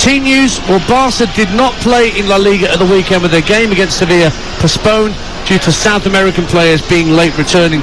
Team news, well, Barca did not play in La Liga at the weekend with their game against Sevilla postponed due to South American players being late returning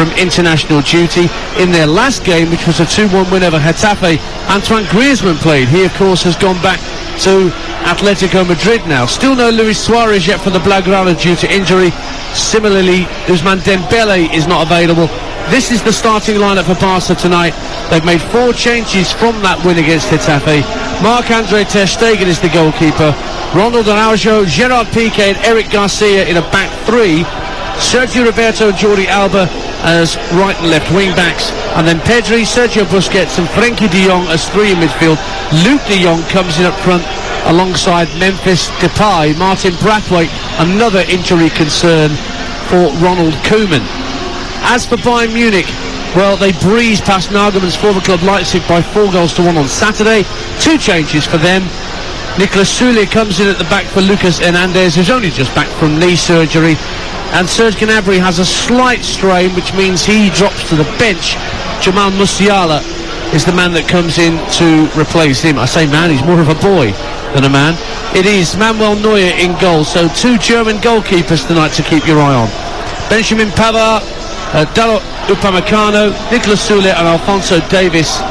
from international duty. In their last game, which was a 2-1 win over Getafe, Antoine Griezmann played. He, of course, has gone back to Atletico Madrid now. Still no Luis Suarez yet for the Blaugrana due to injury. Similarly, Ousmane Dembele is not available. This is the starting lineup for Barca tonight. They've made 4 changes from that win against Getafe. Marc-Andre ter Stegen is the goalkeeper. Ronald Araujo, Gerard Piqué and Eric Garcia in a back 3. Sergio Roberto and Jordi Alba as right and left wing backs, and then Pedri, Sergio Busquets and Frenkie de Jong as 3 in midfield. Luke de Jong comes in up front alongside Memphis Depay. Martin Braithwaite, another injury concern for Ronald Koeman. As for Bayern Munich, well, they breezed past Nagelsmann's former club Leipzig by 4-1 on Saturday. 2 changes for them. Nicolas Soule comes in at the back for Lucas Hernandez, who's only just back from knee surgery. And Serge Gnabry has a slight strain, which means he drops to the bench. Jamal Musiala is the man that comes in to replace him. I say man, he's more of a boy than a man. It is Manuel Neuer in goal, so 2 German goalkeepers tonight to keep your eye on. Benjamin Pavard, Dalot Upamecano, Nicolas Soule and Alphonso Davies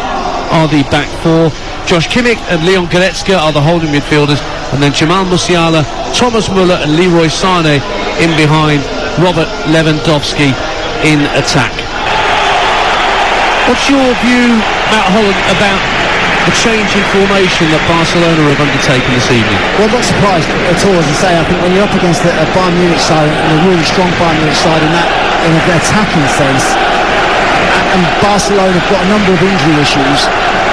are the back 4. Josh Kimmich and Leon Goretzka are the holding midfielders, and then Jamal Musiala, Thomas Müller and Leroy Sané in behind Robert Lewandowski in attack. What's your view, Matt Holland, about the change in formation that Barcelona have undertaken this evening? Well, I'm not surprised at all, as I say. I think when you're up against a Bayern Munich side, and a really strong Bayern Munich side in an attacking sense, and Barcelona have got a number of injury issues,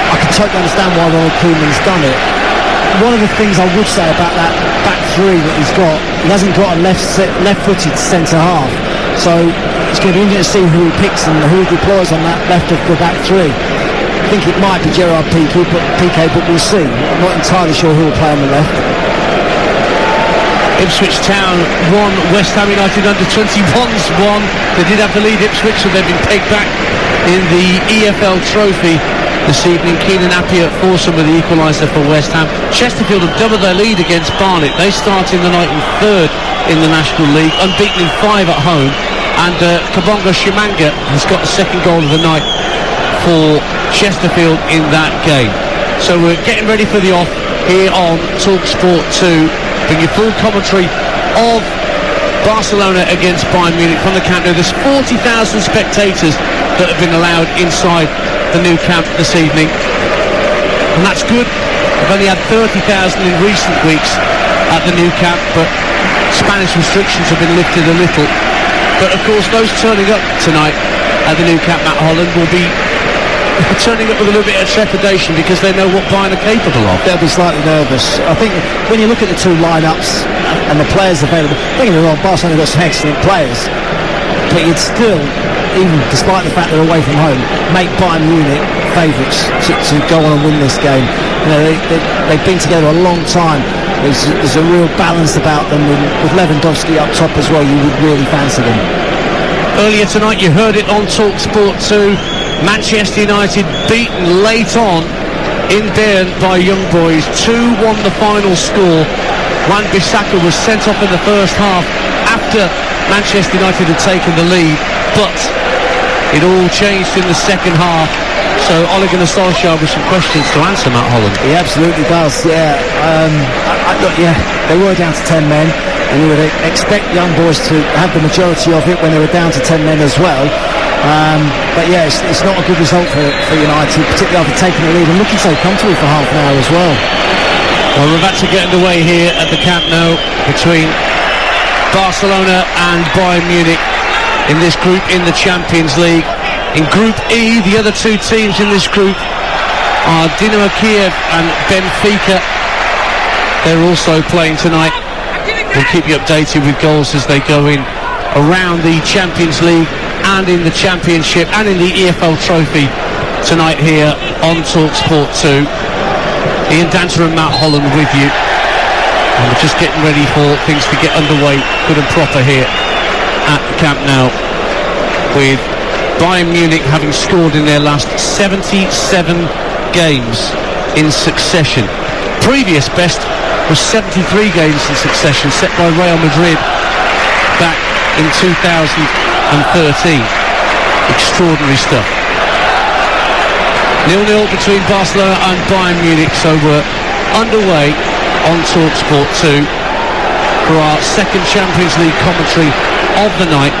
I can totally understand why Ronald Koeman's done it. One of the things I would say about that back 3 that he's got, he hasn't got a left-footed centre half, so it's going to be interesting to see who he picks and who he deploys on that left of the back 3. I think it might be Gerard Piqué, but we'll see. I'm not entirely sure who will play on the left. Ipswich Town 1, West Ham United under-21s 1. They did have the lead, Ipswich, so they've been pegged back in the EFL Trophy this evening. Keenan Appiah foursome with the equaliser for West Ham. Chesterfield have doubled their lead against Barnet. They start in the night in 3rd in the National League, unbeaten in 5 at home, and Kabongo Shimanga has got the 2nd goal of the night for Chesterfield in that game. So we're getting ready for the off here on TalkSport 2, bring you full commentary of Barcelona against Bayern Munich from the Camp Nou. There's 40,000 spectators that have been allowed inside the new camp this evening, and that's good. We've only had 30,000 in recent weeks at the new camp, but Spanish restrictions have been lifted a little. But of course those turning up tonight at the new camp, Matt Holland, will be turning up with a little bit of trepidation because they know what Bayern are capable of. They'll be slightly nervous. I think when you look at the 2 lineups and the players available, don't get me wrong, Barcelona got some excellent players, but you'd still, even despite the fact they're away from home, make Bayern Munich favourites to go on and win this game. You know, they've been together a long time. There's a real balance about them, and with Lewandowski up top as well, you would really fancy them. Earlier tonight you heard it on TalkSport 2. Manchester United beaten late on in Bayern by Young Boys. 2-1 the final score. Wan-Bissaka was sent off in the first half after Manchester United had taken the lead, but it all changed in the second half. So Ole Gunnar Solskjaer with some questions to answer, Matt Holland. He absolutely does, yeah. They were down to 10 men, and you would expect Young Boys to have the majority of it when they were down to 10 men as well. But yeah, it's not a good result for United, particularly after taking the lead and looking so comfortable for half an hour as well. Well, we're about to get underway here at the Camp Nou between Barcelona and Bayern Munich in this group in the Champions League. In Group E, the other 2 teams in this group are Dinamo Kiev and Benfica. They're also playing tonight. We'll keep you updated with goals as they go in around the Champions League and in the Championship and in the EFL Trophy tonight here on TalkSport 2. Ian Danter and Matt Holland with you, and we're just getting ready for things to get underway good and proper here at the Camp Nou, with Bayern Munich having scored in their last 77 games in succession. previous best was 73 games in succession, set by Real Madrid back in 2013. Extraordinary stuff. 0-0 between Barcelona and Bayern Munich, so we're underway on TalkSport 2 for our second Champions League commentary of the night.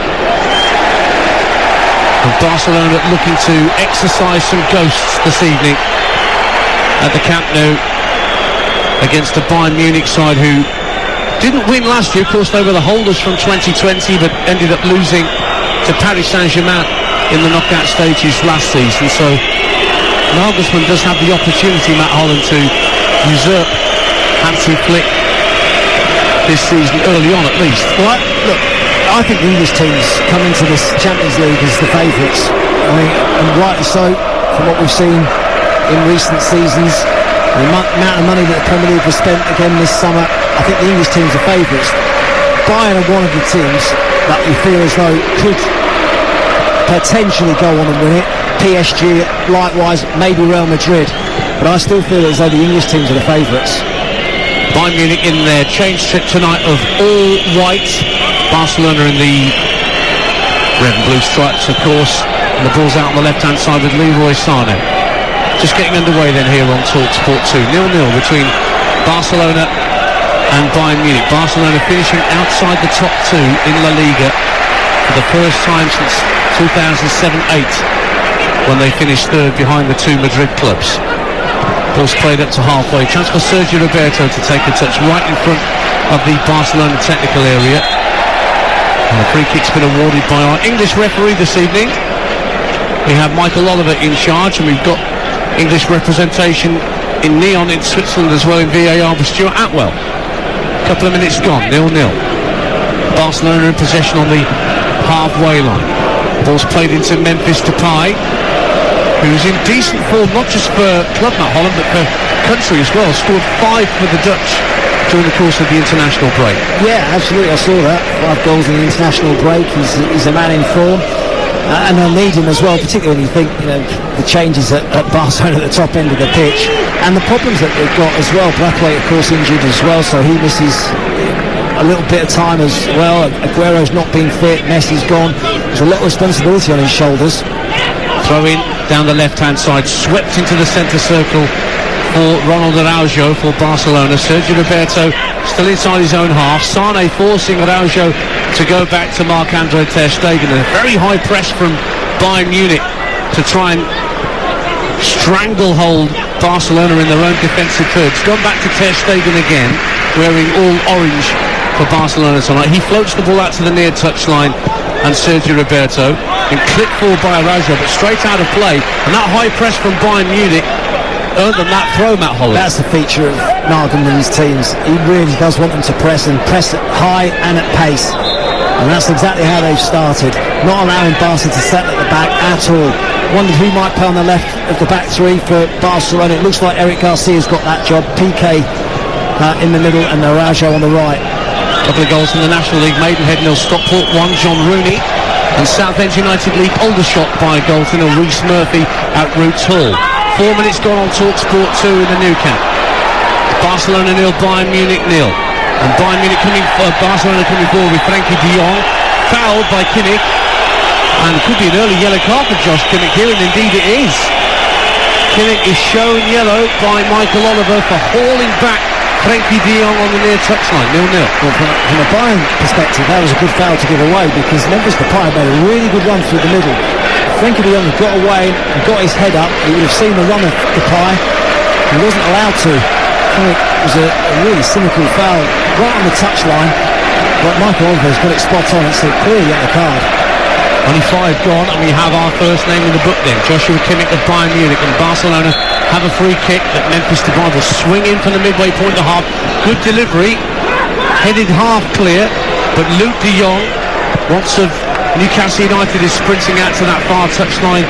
And Barcelona looking to exercise some ghosts this evening at the Camp Nou against the Bayern Munich side, who didn't win last year. Of course, they were the holders from 2020, but ended up losing to Paris Saint-Germain in the knockout stages last season. So Nagelsmann does have the opportunity, Matt Holland, to usurp Hansi Flick this season, early on at least. Well, look, I think the English teams come into this Champions League as the favourites. I mean, and rightly so, from what we've seen in recent seasons. The amount of money that the Premier League has spent again this summer, I think the English teams are favourites. Bayern are one of the teams that you feel as though could potentially go on and win it. PSG, likewise, maybe Real Madrid. But I still feel as though the English teams are the favourites. Bayern Munich in their change trip tonight of all white. Barcelona in the red and blue stripes, of course. And the ball's out on the left-hand side with Leroy Sané. Just getting underway then here on TalkSport 2. 0-0 between Barcelona and Bayern Munich. Barcelona finishing outside the top two in La Liga for the first time since 2007-8, when they finished third behind the two Madrid clubs. Ball's played up to halfway. Chance for Sergio Roberto to take a touch right in front of the Barcelona technical area. And the free kick's been awarded by our English referee this evening. We have Michael Oliver in charge, and we've got English representation in Nyon in Switzerland as well in VAR with Stuart Atwell. Couple of minutes gone, 0-0. Barcelona in possession on the halfway line. Ball's played into Memphis Depay, who's in decent form, not just for club Matt Holland, but for country as well. Scored 5 for the Dutch during the course of the international break. Yeah, absolutely, I saw that. 5 goals in the international break. He's a man in form. And they'll need him as well, particularly when you think, the changes at Barcelona at the top end of the pitch and the problems that they've got as well. Braithwaite, of course, injured as well, so he misses a little bit of time as well. Aguero's not been fit, Messi's gone. There's a lot of responsibility on his shoulders. Throw in down the left-hand side, swept into the centre circle for Ronald Araujo for Barcelona. Sergio Roberto still inside his own half. Sané forcing Araujo to go back to Marc-Andre ter Stegen. A very high press from Bayern Munich to try and stranglehold Barcelona in their own defensive third. It's gone back to ter Stegen again, wearing all orange for Barcelona tonight. He floats the ball out to the near touchline, and Sergio Roberto in clip forward by Araujo, but straight out of play. And that high press from Bayern Munich earned them that throw, Matt Holland. That's the feature of Nagelsmann's teams. He really does want them to press, and press it high and at pace. And that's exactly how they've started. Not allowing Barca to set at the back at all. Wondered who might play on the left of the back three for Barcelona. It looks like Eric Garcia's got that job. Piqué in the middle and Araujo on the right. Couple of goals in the National League. Maidenhead 0, Stockport 1, John Rooney. And Southend United League Aldershot by goaltender Rhys Murphy at Roots Hall. 4 minutes gone on TalkSport 2 in the Nou Camp. Barcelona 0, Bayern Munich 0. And Bayern Munich Barcelona coming forward with Frankie de Jong, fouled by Kimmich, and it could be an early yellow card for Josh Kimmich here, and indeed it is. Kimmich is shown yellow by Michael Oliver for hauling back Frankie de Jong on the near touchline, 0-0. Well, from a Bayern perspective, that was a good foul to give away, because Memphis Depay made a really good run through the middle. Frankie de Jong got away and got his head up. He would have seen the run of Depay. He wasn't allowed to. It was a really cynical foul right on the touchline, but Michael Oliver's got it spot on. It's a clear yellow card. Only 5 gone, and we have our first name in the book then. Joshua Kimmich of Bayern Munich, and Barcelona have a free kick that Memphis Depay will swing in from the midway point of the half. Good delivery, headed half clear, but Luc de Jong, once of Newcastle United, is sprinting out to that far touchline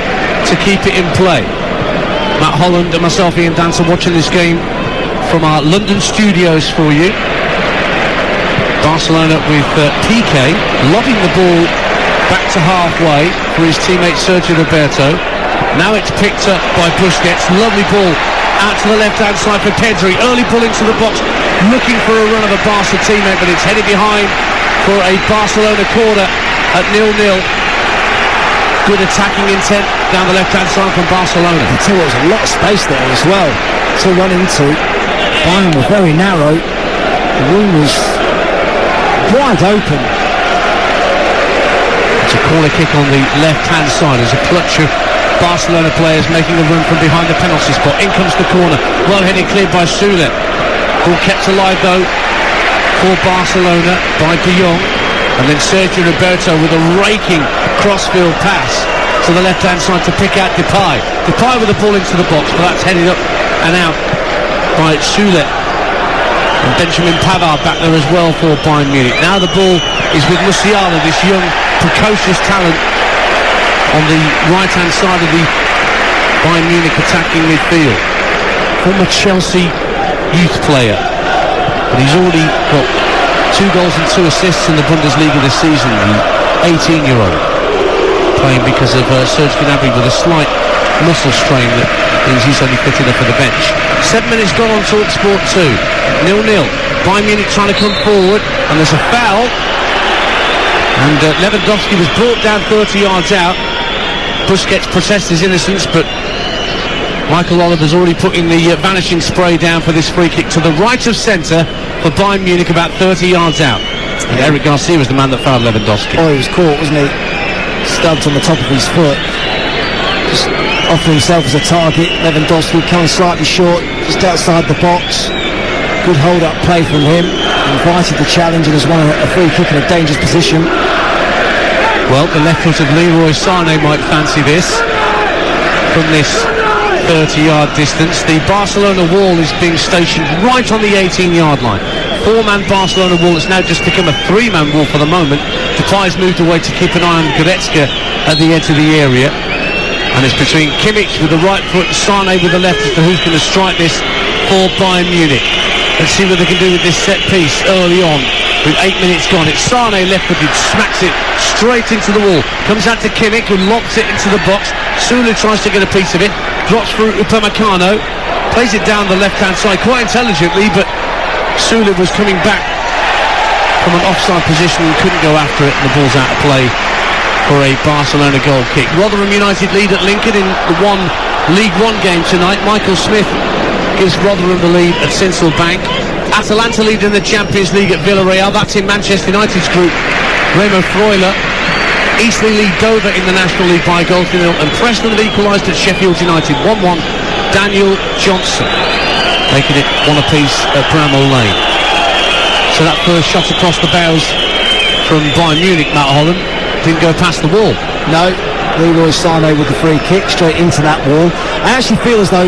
to keep it in play. Matt Holland and myself, Ian Dancer, watching this game from our London studios for you. Barcelona with Piqué lobbing the ball back to halfway for his teammate Sergio Roberto. Now it's picked up by Busquets. Lovely ball out to the left-hand side for Pedri. Early pull into the box, looking for a run of a Barca teammate, but it's headed behind for a Barcelona corner at 0-0. Good attacking intent down the left-hand side from Barcelona. I tell you what, there's a lot of space there as well to run into. Bayern were very narrow. The room was wide open. It's a corner kick on the left-hand side. There's a clutch of Barcelona players making a run from behind the penalty spot. In comes the corner. Well headed, cleared by Sule. Ball kept alive though for Barcelona by De Jong. And then Sergio Roberto with a raking crossfield pass to the left-hand side to pick out Depay. Depay with the ball into the box, but that's headed up and out by Sule. And Benjamin Pavard back there as well for Bayern Munich. Now the ball is with Musiala, this young, precocious talent on the right-hand side of the Bayern Munich attacking midfield. Former Chelsea youth player, but he's already got 2 goals and 2 assists in the Bundesliga this season. The 18-year-old playing because of Serge Gnabry with a slight muscle strain that means he's only fit enough for the bench. 7 minutes gone on TalkSport 2. 0-0. Bayern Munich trying to come forward, and there's a foul. And Lewandowski was brought down 30 yards out. Busquets protests his innocence, but Michael Oliver's already putting the vanishing spray down for this free kick to the right of centre for Bayern Munich, about 30 yards out. And Eric Garcia was the man that fouled Lewandowski. Oh, he was caught, wasn't he? Stubbed on the top of his foot. Just offering himself as a target. Lewandowski coming slightly short, just outside the box. Good hold-up play from him. Invited the challenge and has won a free kick in a dangerous position. Well, the left foot of Leroy Sané might fancy this from this 30-yard distance. The Barcelona wall is being stationed right on the 18-yard line. 4-man Barcelona wall. It's now just become a 3-man wall for the moment. Depay's moved away to keep an eye on Goretzka at the edge of the area. And it's between Kimmich with the right foot and Sané with the left as to who's going to strike this for Bayern Munich. Let's see what they can do with this set piece early on. With 8 minutes gone, it's Sané left-footed, smacks it straight into the wall. Comes out to Kimmich, who lobs it into the box. Sule tries to get a piece of it. Drops through Upamecano. Plays it down the left-hand side quite intelligently, but Sule was coming back from an offside position and couldn't go after it, and the ball's out of play for a Barcelona goal kick. Rotherham United lead at Lincoln in the League One game tonight. Michael Smith gives Rotherham the lead at Sinsel Bank. Atalanta lead in the Champions League at Villarreal. That's in Manchester United's group. Remo Freuler. Eastleigh lead Dover in the National League by a goal to 0, and Preston have equalised at Sheffield United 1-1. Daniel Johnson making it 1 apiece at Bramall Lane. So that first shot across the bows from Bayern Munich, Matt Holland, didn't go past the wall. No, Leroy Sané with the free kick straight into that wall. I actually feel as though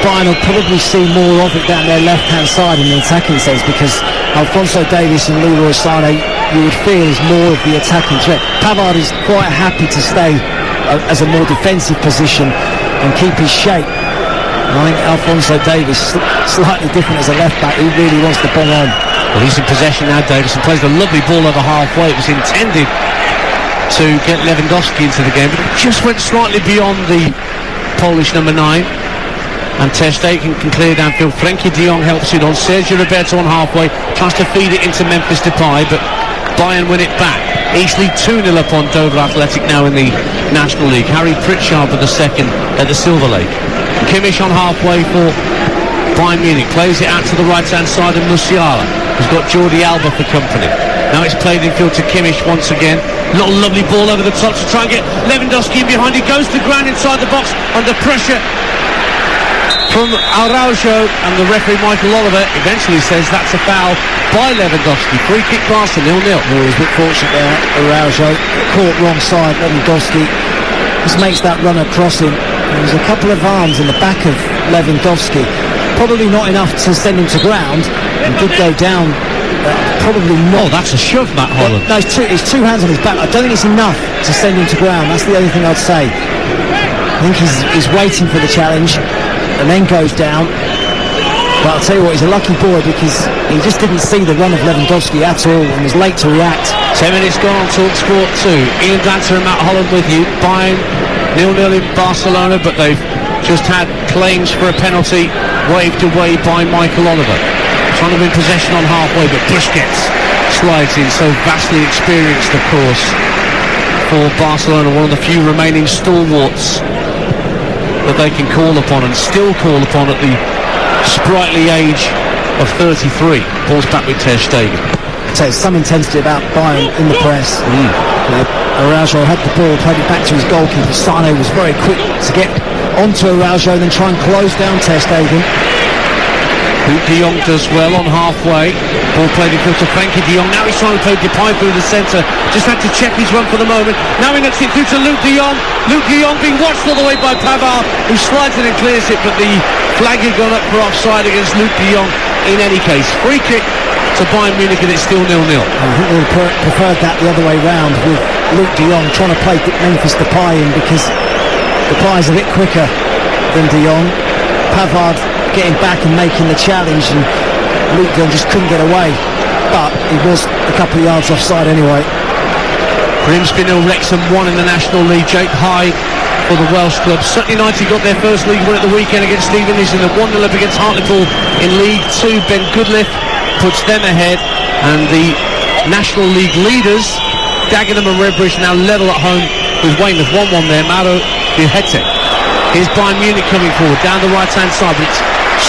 Bayern will probably see more of it down their left-hand side in the attacking sense, because Alphonso Davies and Leroy Sané, you would feel, is more of the attacking threat. Pavard is quite happy to stay as a more defensive position and keep his shape. I think Alphonso Davies, slightly different as a left-back, he really wants the ball on. Well, he's in possession now, Davies, and plays a lovely ball over halfway. It was intended to get Lewandowski into the game, but it just went slightly beyond the Polish number 9. And Ter Stegen can clear downfield. Frenkie de Jong helps it on. Sergio Roberto on halfway, tries to feed it into Memphis Depay, but Bayern win it back. Eastleigh 2-0 up on Dover Athletic now in the National League. Harry Pritchard with the second at the Silver Lake. Kimmich on halfway for Bayern Munich. Plays it out to the right-hand side of Musiala, who's got Jordi Alba for company. Now it's played infield to Kimmich once again. Little lovely ball over the top to try and get Lewandowski in behind. He goes to the ground inside the box under pressure from Araujo, and the referee Michael Oliver eventually says that's a foul by Lewandowski. Free kick Barca 0-0. He was a bit fortunate there, Araujo. Caught wrong side, Lewandowski just makes that run across him. There's a couple of arms in the back of Lewandowski. Probably not enough to send him to ground, and did go down. Probably not. Oh, that's a shove, Matt Holland. No, it's two hands on his back. I don't think it's enough to send him to ground. That's the only thing I'd say. I think he's waiting for the challenge and then goes down. But I'll tell you what, he's a lucky boy, because he just didn't see the run of Lewandowski at all and was late to react. 10 minutes gone on TalkSport 2. Ian Dancer and Matt Holland with you. Bayern 0-0 in Barcelona, but they've just had claims for a penalty waved away by Michael Oliver. Trying to win possession on halfway, but Busquets slides in, so vastly experienced, of course, for Barcelona, one of the few remaining stalwarts that they can call upon, and still call upon at the sprightly age of 33. Ball's back with Ter Stegen. So there's some intensity about Bayern in the press. Araujo had the ball, played it back to his goalkeeper. Sane was very quick to get onto Araujo, then try and close down Ter Stegen. Luke de Jong does well on halfway. Ball played in field to Frankie de Jong. Now he's trying to play Depay through the centre. Just had to check his run for the moment. Now he knocks it through to Luke de Jong. Luke de Jong being watched all the way by Pavard, who slides it and clears it, but the flag had gone up for offside against Luke de Jong. In any case, free kick to Bayern Munic, and it's still 0-0. I think they preferred that the other way round, with Luke de Jong trying to play Memphis Depay in, because Depay's a bit quicker than de Jong. Pavard getting back and making the challenge, and Luke de Jong just couldn't get away, but he was a couple of yards offside anyway. Grimsby 0, Wrexham 1 in the National League. Jake Hyde for the Welsh club. Sutton United got their first league win at the weekend against Stevenage, in the 1-0 up against Hartlepool in League 2. Ben Goodliffe puts them ahead, and the National League leaders, Dagenham and Redbridge, now level at home with Weymouth. 1-1 there. Mauro Duhete. Here's Bayern Munich coming forward down the right hand side, but it's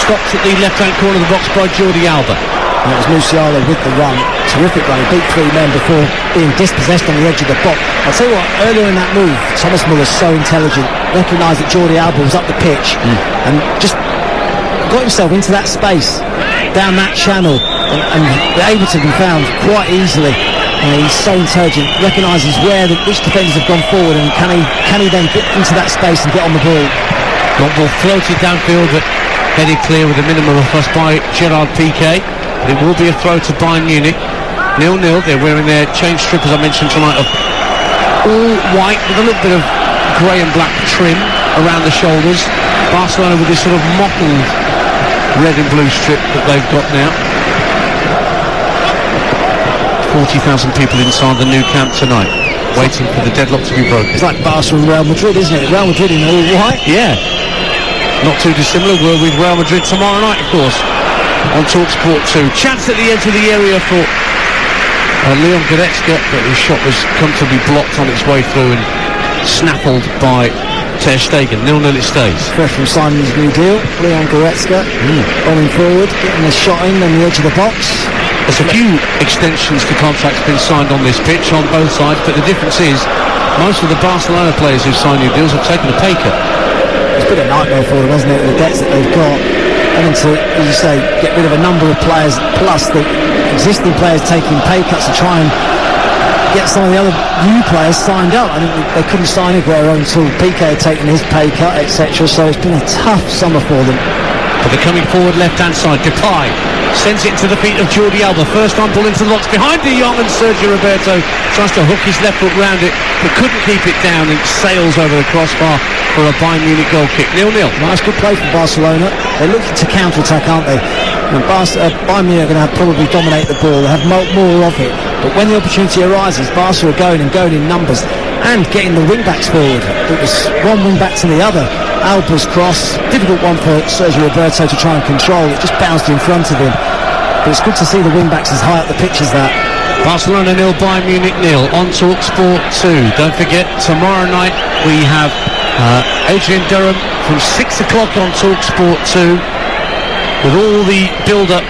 stopped at the left hand corner of the box by Jordi Alba. And it was Musiala with the run. Terrific run. He beat 3 men before being dispossessed on the edge of the box. I'll tell you what, earlier in that move, Thomas Muller's so intelligent, recognised that Jordi Alba was up the pitch and just got himself into that space, down that channel, and able to be found quite easily. He's so intelligent, recognises which defenders have gone forward, and can he then get into that space and get on the ball. Long ball floated downfield, but headed clear with a minimum of fuss by Gerard Piqué. It will be a throw to Bayern Munich. 0-0. They're wearing their change strip, as I mentioned tonight, of all white with a little bit of grey and black trim around the shoulders. Barcelona with this sort of mottled red and blue strip that they've got now. 40,000 people inside the new camp tonight, waiting for the deadlock to be broken. It's like Barcelona and Real Madrid, isn't it? Real Madrid in all white. Yeah. Not too dissimilar. We're with Real Madrid tomorrow night, of course, on TalkSport 2. Chance at the edge of the area for Leon Goretzka, but his shot was comfortably blocked on its way through and snaffled by Ter Stegen. 0-0 it stays. Fresh from signing his new deal, Leon Goretzka, bombing forward, getting a shot in on the edge of the box. There's a few extensions to contracts been signed on this pitch on both sides, but the difference is most of the Barcelona players who've signed new deals have taken a pay cut. It's been a nightmare for them, hasn't it, the debts that they've got, having to, as you say, get rid of a number of players, plus the existing players taking pay cuts to try and get some of the other new players signed up. I think they couldn't sign Aguero until Piqué had taken his pay cut, etc. So it's been a tough summer for them. But they're coming forward left-hand side. Depay sends it to the feet of Jordi Alba. First time ball into the box behind de Jong, and Sergio Roberto tries to hook his left foot round it, but couldn't keep it down and sails over the crossbar for a Bayern Munich goal kick. 0-0. Nice, good play from Barcelona. They're looking to counter-attack, aren't they? And Bayern Munich are going to probably dominate the ball. They have more of it. But when the opportunity arises, Barca are going in numbers and getting the wing-backs forward. It was one wing-back to the other. Alba's cross, difficult one for Sergio Roberto to try and control. It just bounced in front of him. But it's good to see the wing-backs as high up the pitch as that. Barcelona 0, Bayern Munich 0 on TalkSport 2. Don't forget, tomorrow night we have Adrian Durham from 6 o'clock on TalkSport 2 with all the build-up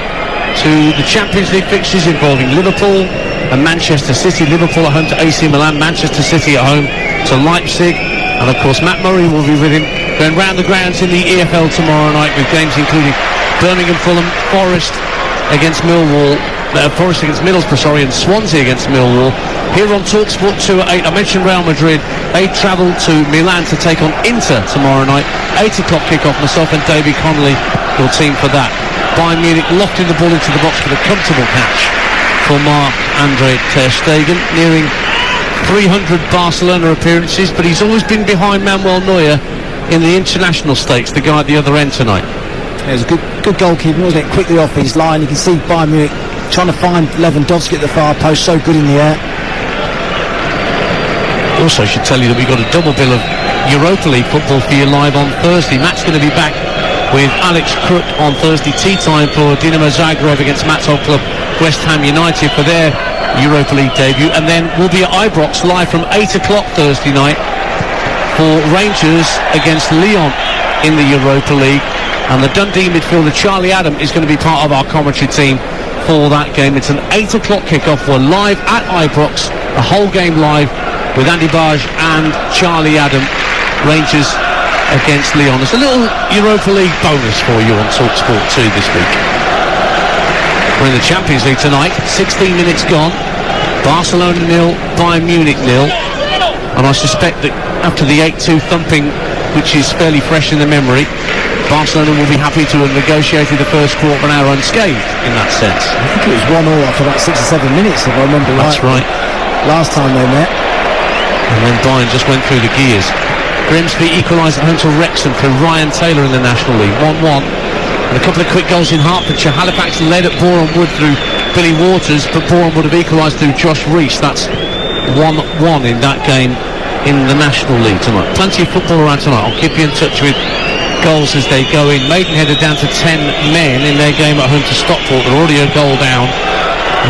to the Champions League fixtures involving Liverpool and Manchester City. Liverpool at home to AC Milan, Manchester City at home to Leipzig, and of course Matt Murray will be with him going round the grounds in the EFL tomorrow night with games including Birmingham, Fulham, Forest against Millwall, Forest against Middlesbrough, and Swansea against Millwall. Here on TalkSport 2 at 8, I mentioned Real Madrid. They travel to Milan to take on Inter tomorrow night. 8 o'clock kick-off. Myself and Davey Connolly will team for that. Bayern Munich lofting the ball into the box with a comfortable catch for Marc-Andre Ter Stegen, nearing 300 Barcelona appearances, but he's always been behind Manuel Neuer in the international stakes, the guy at the other end tonight. It was a good goalkeeper, wasn't it? Quickly off his line. You can see Bayern Munich trying to find Lewandowski at the far post, so good in the air. Also, should tell you that we've got a double bill of Europa League football for you live on Thursday. Matt's going to be back with Alex Crook on Thursday tea time for Dinamo Zagreb against Matt's old club West Ham United for their Europa League debut, and then we'll be at Ibrox live from 8 o'clock Thursday night for Rangers against Lyon in the Europa League, and the Dundee midfielder Charlie Adam is going to be part of our commentary team for that game. It's an 8 o'clock kick-off. We're live at Ibrox, the whole game live with Andy Barge and Charlie Adam. Rangers against Lyon. There's a little Europa League bonus for you on TalkSport 2 this week. We're in the Champions League tonight. 16 minutes gone. Barcelona 0, Bayern Munic 0. And I suspect that after the 8-2 thumping, which is fairly fresh in the memory, Barcelona will be happy to have negotiated the first quarter of an hour unscathed in that sense. I think it was 1-0 after about 6 or 7 minutes, if I remember right. That's right. Last time they met. And then Bayern just went through the gears. Grimsby equalised at home to Wrexham through Ryan Taylor in the National League, 1-1. And a couple of quick goals in Hertfordshire. Halifax led at Boreham Wood through Billy Waters, but Boreham would have equalised through Josh Rees. That's 1-1 in that game in the National League tonight. Plenty of football around tonight. I'll keep you in touch with goals as they go in. Maidenhead are down to 10 men in their game at home to Stockport. They're already a goal down.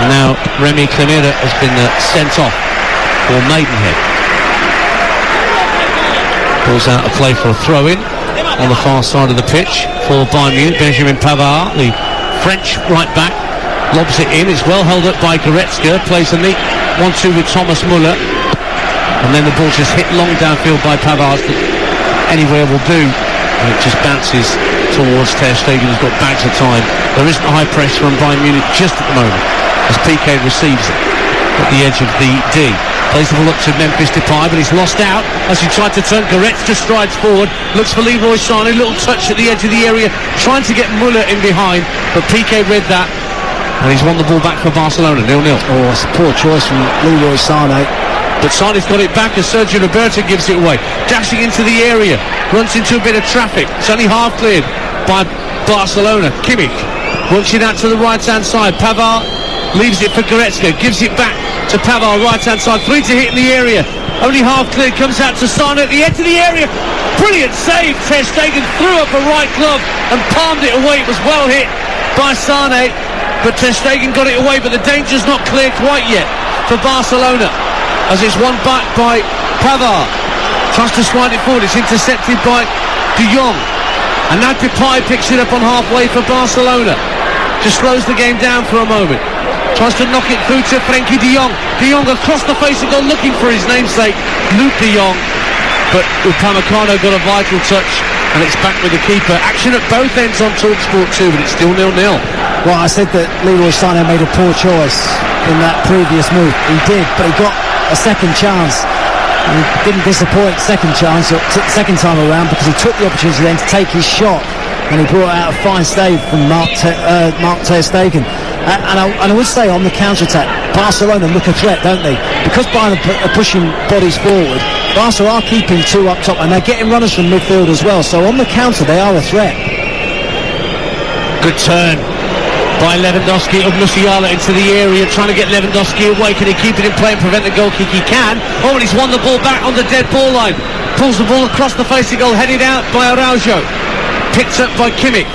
And now Remy Clemira has been sent off for Maidenhead. Pulls out a play for a throw-in on the far side of the pitch for Bayern Munich. Benjamin Pavard, the French right-back, lobs it in. It's well held up by Goretzka. Plays a neat 1-2 with Thomas Muller. And then the ball just hit long downfield by Pavard. Anywhere will do. And it just bounces towards Ter Stegen, who's got bags of time. There isn't a high press from Bayern Munich just at the moment, as PK receives it at the edge of the D. Plays the ball up to Memphis Depay, but he's lost out as he tried to turn. Goretzka strides forward, looks for Leroy Sané, little touch at the edge of the area, trying to get Muller in behind, but PK read that, and he's won the ball back for Barcelona, 0-0. Oh, it's a poor choice from Leroy Sané. But Sané's got it back as Sergio Roberto gives it away. Dashing into the area, runs into a bit of traffic. It's only half cleared by Barcelona. Kimmich works it out to the right-hand side. Pavard leaves it for Goretzka, gives it back to Pavard, right-hand side. 3 to hit in the area. Only half cleared, comes out to Sané at the edge of the area. Brilliant save. Ter Stegen threw up a right glove and palmed it away. It was well hit by Sané, but Ter Stegen got it away, but the danger's not clear quite yet for Barcelona, as it's won back by Pavard. Tries to slide it forward. It's intercepted by De Jong. And now Depay picks it up on halfway for Barcelona. Just slows the game down for a moment. Tries to knock it through to Frenkie de Jong. De Jong across the face of goal looking for his namesake, Luke de Jong. But Upamecano got a vital touch, and it's back with the keeper. Action at both ends on TalkSport 2, but it's still 0-0. Well, I said that Leroy Sané made a poor choice in that previous move. He did, but he got a second chance. He didn't disappoint second time around, because he took the opportunity then to take his shot, and he brought out a fine save from Mark Ter Stegen. And I would say on the counter-attack, Barcelona look a threat, don't they? Because Bayern are pushing bodies forward, Barca are keeping 2 up top, and they're getting runners from midfield as well. So on the counter, they are a threat. Good turn by Lewandowski of Musiala into the area, trying to get Lewandowski away. Can he keep it in play and prevent the goal kick? He can. Oh, and he's won the ball back on the dead ball line. Pulls the ball across the face of goal, headed out by Araujo. Picked up by Kimmich.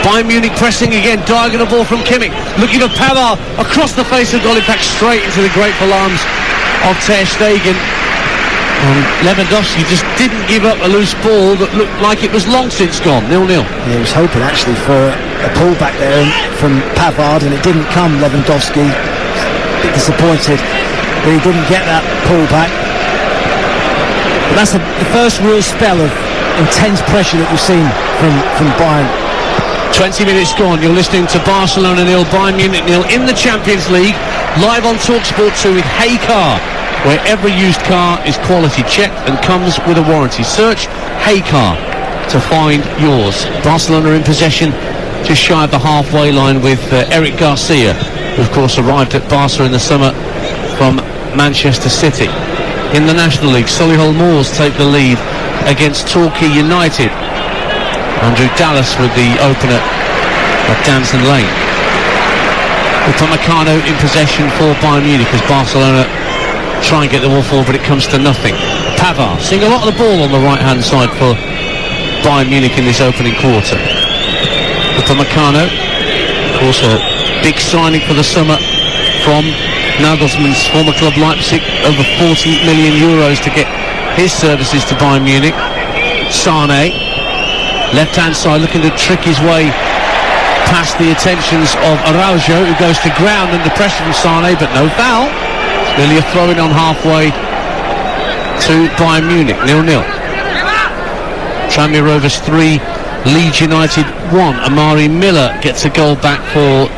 Bayern Munich pressing again, diagonal ball from Kimmich. Looking for Pavard across the face of goal, in fact straight into the grateful arms of Ter Stegen. Lewandowski just didn't give up a loose ball that looked like it was long since gone, 0-0. Yeah, he was hoping actually for a pull back there from Pavard, and it didn't come. Lewandowski, a bit disappointed that he didn't get that pull back. But that's the first real spell of intense pressure that we've seen from Bayern. 20 minutes gone, you're listening to Barcelona 0, Bayern Munich 0 in the Champions League, live on TalkSport 2 with Hey Car, where every used car is quality checked and comes with a warranty. Search Hey Car to find yours. Barcelona in possession just shy of the halfway line with Eric Garcia, who of course arrived at Barca in the summer from Manchester City. In the National League, Solihull Moors take the lead against Torquay United. Andrew Dallas with the opener at Danson Lane. Upamecano in possession for Bayern Munich as Barcelona try and get the ball forward, but it comes to nothing. Pavard seeing a lot of the ball on the right-hand side for Bayern Munich in this opening quarter. Upamecano, of course, a big signing for the summer from Nagelsmann's former club Leipzig, over 40 million euros to get his services to Bayern Munich. Sane, left-hand side, looking to trick his way past the attentions of Araujo, who goes to ground under pressure from Sane, but no foul. Nearly a throw-in on halfway to Bayern Munich, 0-0. Tranmere Rovers 3, Leeds United 1. Amari Miller gets a goal back for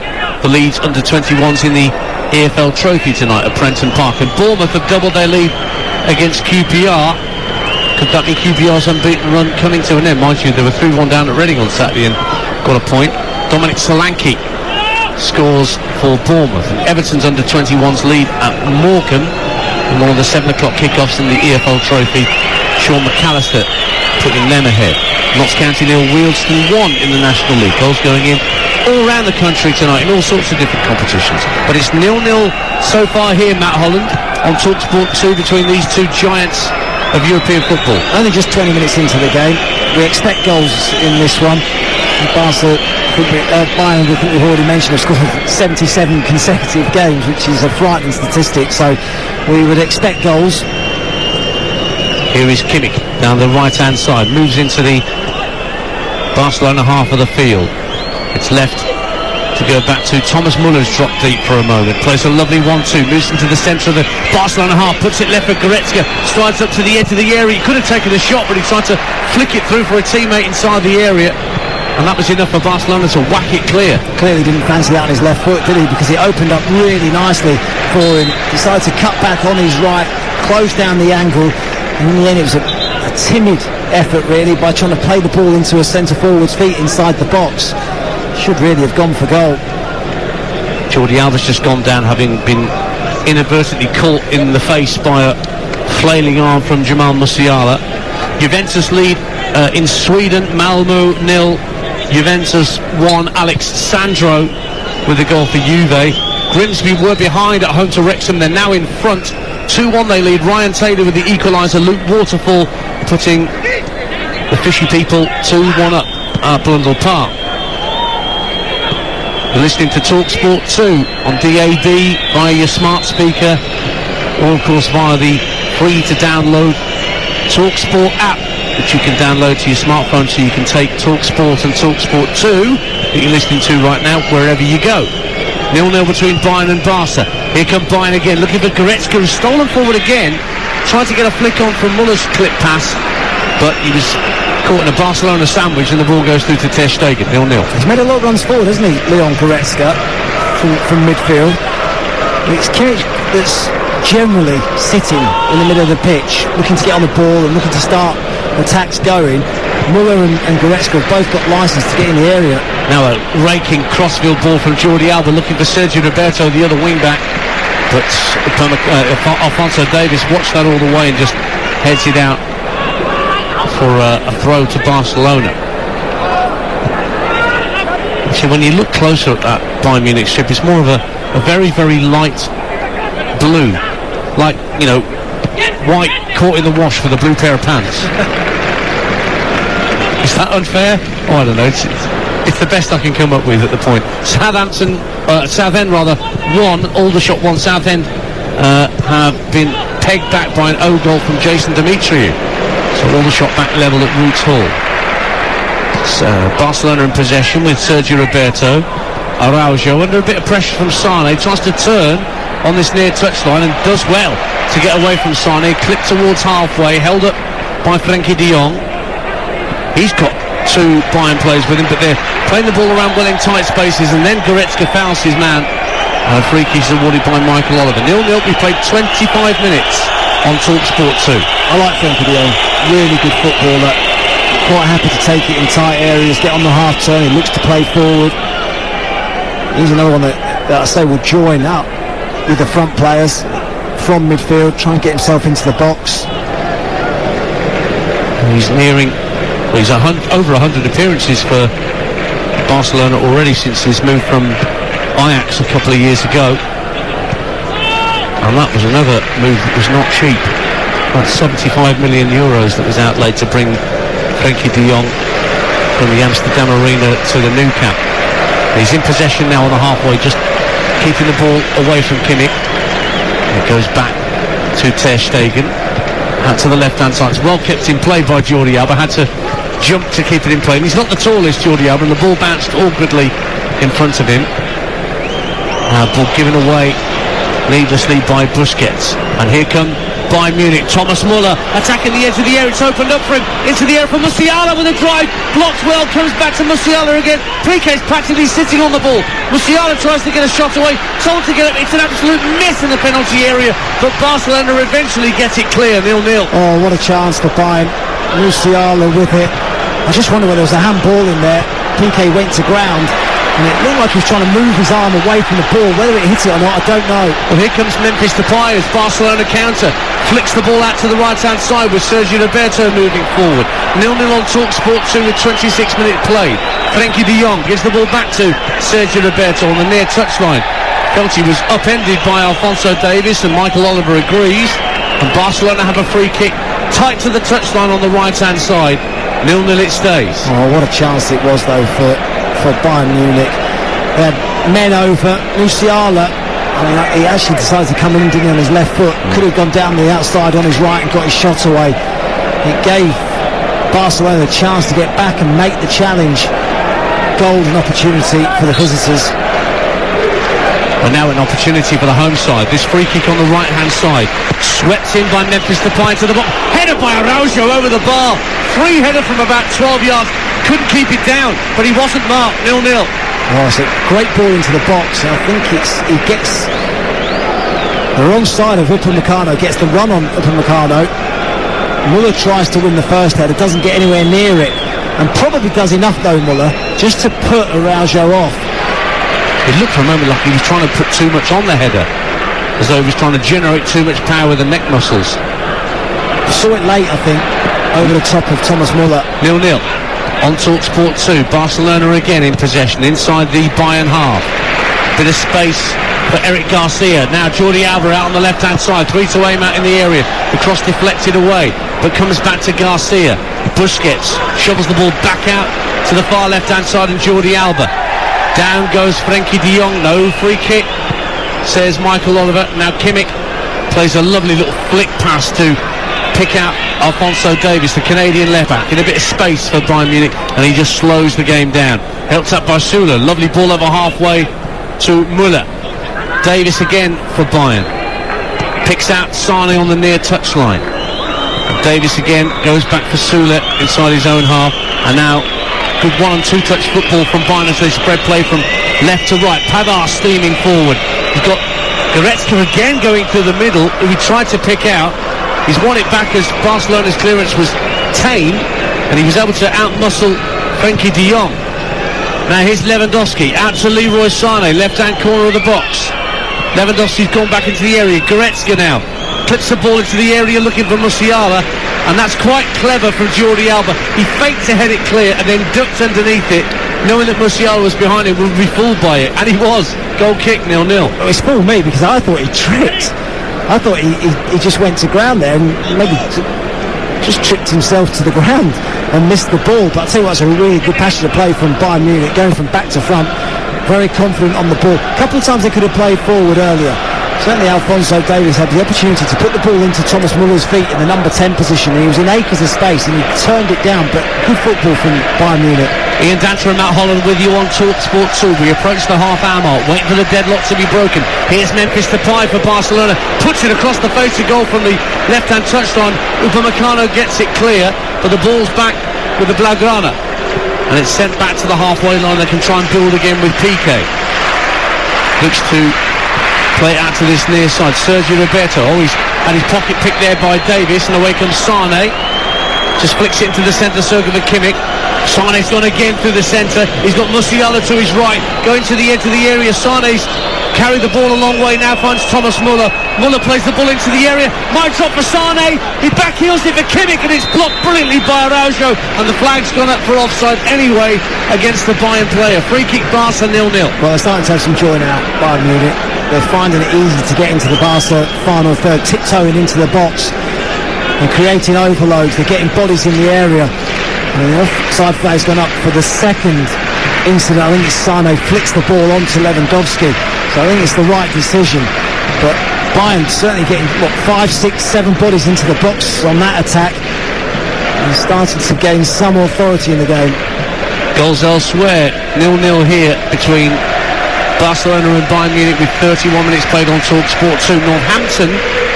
the Leeds under-21s in the EFL Trophy tonight at Prenton Park. And Bournemouth have doubled their lead against QPR. Could that be QPR's unbeaten run coming to an end? Mind you, they were 3-1 down at Reading on Saturday and got a point. Dominic Solanke scores for Bournemouth. And Everton's under-21s lead at Morecambe in one of the 7 o'clock kickoffs in the EFL Trophy. Sean McAllister putting them ahead. Notts County 0, Wealdstone 1 in the National League. Goals going in all around the country tonight in all sorts of different competitions. But it's 0-0 so far here, Matt Holland, on TalkSport 2 between these two giants of European football. Only just 20 minutes into the game. We expect goals in this one. Bayern, I think we've already mentioned, have scored 77 consecutive games, which is a frightening statistic, so we would expect goals. Here is Kimmich down the right-hand side, moves into the Barcelona half of the field. It's left to go back to Thomas Muller's dropped deep for a moment, plays a lovely 1-2, moves into the centre of the Barcelona half, puts it left for Goretzka, strides up to the edge of the area. He could have taken a shot, but he tried to flick it through for a teammate inside the area, and that was enough for Barcelona to whack it clear. Clearly didn't fancy that on his left foot, did he? Because it opened up really nicely for him. Decided to cut back on his right, close down the angle, and in the end it was a timid effort really by trying to play the ball into a centre forward's feet inside the box. Should really have gone for goal. Jordi Alba's just gone down, having been inadvertently caught in the face by a flailing arm from Jamal Musiala. Juventus lead in Sweden, Malmö 0, Juventus 1. Alex Sandro with a goal for Juve. Grimsby were behind at home to Wrexham, they're now in front, 2-1 they lead. Ryan Taylor with the equaliser, Luke Waterfall putting the Fishy people 2-1 up at Blundell Park. You're listening to TalkSport 2 on DAB via your smart speaker, or of course via the free to download TalkSport app, which you can download to your smartphone, so you can take TalkSport and TalkSport 2 that you're listening to right now wherever you go. 0-0 between Bayern and Barca. Here come Bayern again, looking for Goretzka, who's stolen forward again, tried to get a flick on from Muller's clip pass, but he was caught in a Barcelona sandwich and the ball goes through to Ter Stegen. 0-0. He's made a lot of runs forward, hasn't he, Leon Goretzka, from midfield. It's Kimmich that's generally sitting in the middle of the pitch, looking to get on the ball and looking to start attacks going. Muller and Goretzka have both got licence to get in the area. Now a raking crossfield ball from Jordi Alba, looking for Sergio Roberto, the other wing back, but Alphonso Davies watched that all the way and just heads it out for a throw to Barcelona. See, when you look closer at that Bayern Munich strip, it's more of a very, very light blue, like, you know, white caught in the wash for the blue pair of pants. Is that unfair? Oh, I don't know. It's the best I can come up with at the point. Southend 1, Aldershot 1. Southend have been pegged back by an O goal from Jason Demetriou. So Aldershot back level at Roots Hall. Barcelona in possession with Sergio Roberto. Araujo under a bit of pressure from Sane, tries to turn on this near touchline and does well to get away from Sane. Clipped towards halfway, held up by Frenkie de Jong. He's got 2 Bayern players with him, but they're playing the ball around well in tight spaces, and then Goretzka fouls his man. Free kick is awarded by Michael Oliver. 0-0. We played 25 minutes on TalkSport 2. I like Frenkie de Jong, really good footballer, quite happy to take it in tight areas, get on the half turn, he looks to play forward. He's another one that I say will join up with the front players from midfield, try and get himself into the box. He's over 100 appearances for Barcelona already since his move from Ajax a couple of years ago. And that was another move that was not cheap. That's 75 million euros that was outlaid to bring Frenkie de Jong from the Amsterdam Arena to the Nou Camp. He's in possession now on the halfway, just keeping the ball away from Kimmich. It goes back to Ter Stegen, out to the left-hand side. It's well kept in play by Jordi Alba, had to jump to keep it in play. And he's not the tallest, Jordi Alba, and the ball bounced awkwardly in front of him. Ball given away needlessly by Busquets. And here come Bayern Munic. Thomas Muller attacking the edge of the area. It's opened up for him. Into the air for Musiala with a drive. Blocked well. Comes back to Musiala again. Piqué's practically sitting on the ball. Musiala tries to get a shot away. Told to get it. It's an absolute miss in the penalty area. But Barcelona eventually gets it clear. 0-0. Oh, what a chance for Bayern. Musiala with it. I just wonder whether there was a handball in there. Piqué went to ground. And it looked like he was trying to move his arm away from the ball. Whether it hit it or not, I don't know. Well, here comes Memphis Depay as Barcelona counter. Flicks the ball out to the right-hand side with Sergio Roberto moving forward. 0-0 on TalkSport 2 with 26 minutes played. Frenkie de Jong gives the ball back to Sergio Roberto on the near touchline. Felt he was upended by Alphonso Davies, and Michael Oliver agrees. And Barcelona have a free kick tight to the touchline on the right-hand side. 0-0 it stays. Oh, what a chance it was, though, for Bayern Munich. They had men over. Musiala, I mean, he actually decided to come in, didn't he, on his left foot. Could have gone down the outside on his right and got his shot away. It gave Barcelona a chance to get back and make the challenge. Golden opportunity for the visitors. But now an opportunity for the home side. This free kick on the right-hand side. Swept in by Memphis Depay to the bottom. Header by Araujo over the bar. Free header from about 12 yards. Couldn't keep it down, but he wasn't marked. 0-0. Oh, it's a great ball into the box. I think he gets the wrong side of Upamecano, gets the run on Upamecano. Muller tries to win the first header, doesn't get anywhere near it, and probably does enough though, Muller, just to put Araujo off. It looked for a moment like he was trying to put too much on the header, as though he was trying to generate too much power with the neck muscles. Saw it late, I think, over the top of Thomas Muller. 0-0 on TalkSport 2. Barcelona again in possession inside the Bayern half. Bit of space for Eric Garcia. Now Jordi Alba out on the left-hand side. 3 to aim at in the area. The cross deflected away, but comes back to Garcia. Busquets shovels the ball back out to the far left-hand side, and Jordi Alba. Down goes Frenkie de Jong. No free kick, says Michael Oliver. Now Kimmich plays a lovely little flick pass to pick out Alphonso Davies, the Canadian left back, in a bit of space for Bayern Munich, and he just slows the game down. Helped up by Süle. Lovely ball over halfway to Muller. Davies again for Bayern. Picks out Sane on the near touchline. Davies again goes back for Süle inside his own half, and now good 1 and 2 touch football from Bayern as they spread play from left to right. Pavard steaming forward. He's got Goretzka again going through the middle, who he tried to pick out. He's won it back as Barcelona's clearance was tame, and he was able to outmuscle Frenkie de Jong. Now here's Lewandowski, out to Leroy Sane, left-hand corner of the box. Lewandowski's gone back into the area. Goretzka now clips the ball into the area looking for Musiala, and that's quite clever from Jordi Alba. He faked to head it clear and then ducked underneath it, knowing that Musiala was behind him, would be fooled by it, and he was. Goal kick, 0-0. Well, it's fooled me because I thought he tripped. I thought he just went to ground there and maybe just tripped himself to the ground and missed the ball. But I tell you what, it's a really good passage of play from Bayern Munich, going from back to front, very confident on the ball. A couple of times they could have played forward earlier. Certainly Alphonso Davies had the opportunity to put the ball into Thomas Muller's feet in the number 10 position. He was in acres of space and he turned it down, but good football from Bayern Munich. Ian Danter and Matt Holland with you on TalkSport 2. We approach the half-hour mark, waiting for the deadlock to be broken. Here's Memphis Depay for Barcelona, puts it across the face of goal from the left-hand touchline. Upamecano gets it clear, but the ball's back with the Blaugrana, and it's sent back to the halfway line. They can try and build again with Piqué. Looks to play it out to this near side. Sergio Roberto, he's had his pocket picked there by Davies, and away comes Sane. Just flicks it into the centre circle for Kimmich. Sane's gone again through the centre. He's got Musiala to his right, going to the edge of the area. Sane's carried the ball a long way, now finds Thomas Muller. Muller plays the ball into the area, might drop for Sane, he backheels it for Kimmich, and it's blocked brilliantly by Araujo, and the flag's gone up for offside anyway against the Bayern player. Free kick, Barca 0-0. Well, they're starting to have some joy now, Bayern Munich. They're finding it easy to get into the Barca final third, tiptoeing into the box and creating overloads. They're getting bodies in the area, and the offside flag's gone up for the second incident. I think it's Sane flicks the ball onto Lewandowski, so I think it's the right decision. But Bayern certainly getting 5, 6, 7 bodies into the box on that attack, and starting to gain some authority in the game. Goals elsewhere, 0-0 here between Barcelona and Bayern Munich with 31 minutes played on TalkSport 2. Northampton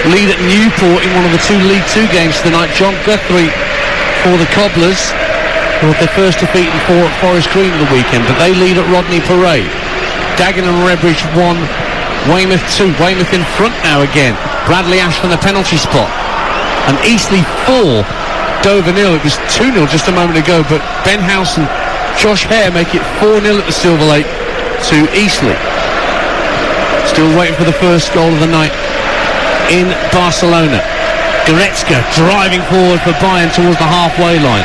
lead at Newport in one of the two League 2 games tonight. John Guthrie for the Cobblers, who had their first defeat in 4 at Forest Green at the weekend, but they lead at Rodney Parade. Dagenham and Redbridge 1, Weymouth 2. Weymouth in front now again. Bradley Ash from the penalty spot. And Eastleigh 4, Dover 0. It was 2-0 just a moment ago, but Ben House and Josh Hare make it 4-0 at the Silver Lake to Eastleigh. Still waiting for the first goal of the night in Barcelona. Goretzka driving forward for Bayern towards the halfway line.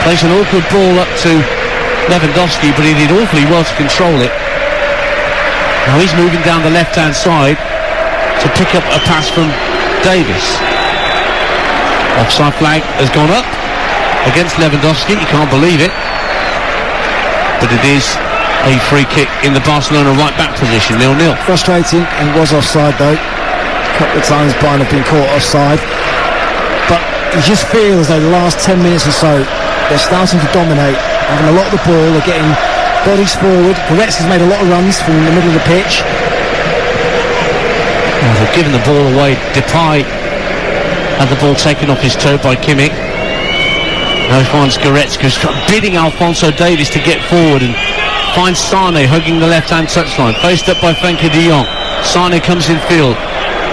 Plays an awkward ball up to Lewandowski, but he did awfully well to control it. Now he's moving down the left-hand side to pick up a pass from Davis. Offside flag has gone up against Lewandowski. You can't believe it, but it is a free kick in the Barcelona right-back position, 0-0. Frustrating, and was offside though. A couple of times Bayern have been caught offside, but you just feel as though the last 10 minutes or so they're starting to dominate, having a lot of the ball, they're getting bodies forward. Goretzka's made a lot of runs from the middle of the pitch. Oh, they've given the ball away. Depay had the ball taken off his toe by Kimmich. Now he finds Goretzka, bidding Alphonso Davies to get forward, and finds Sane hugging the left-hand touchline, faced up by Frenkie de Jong. Sane comes in field.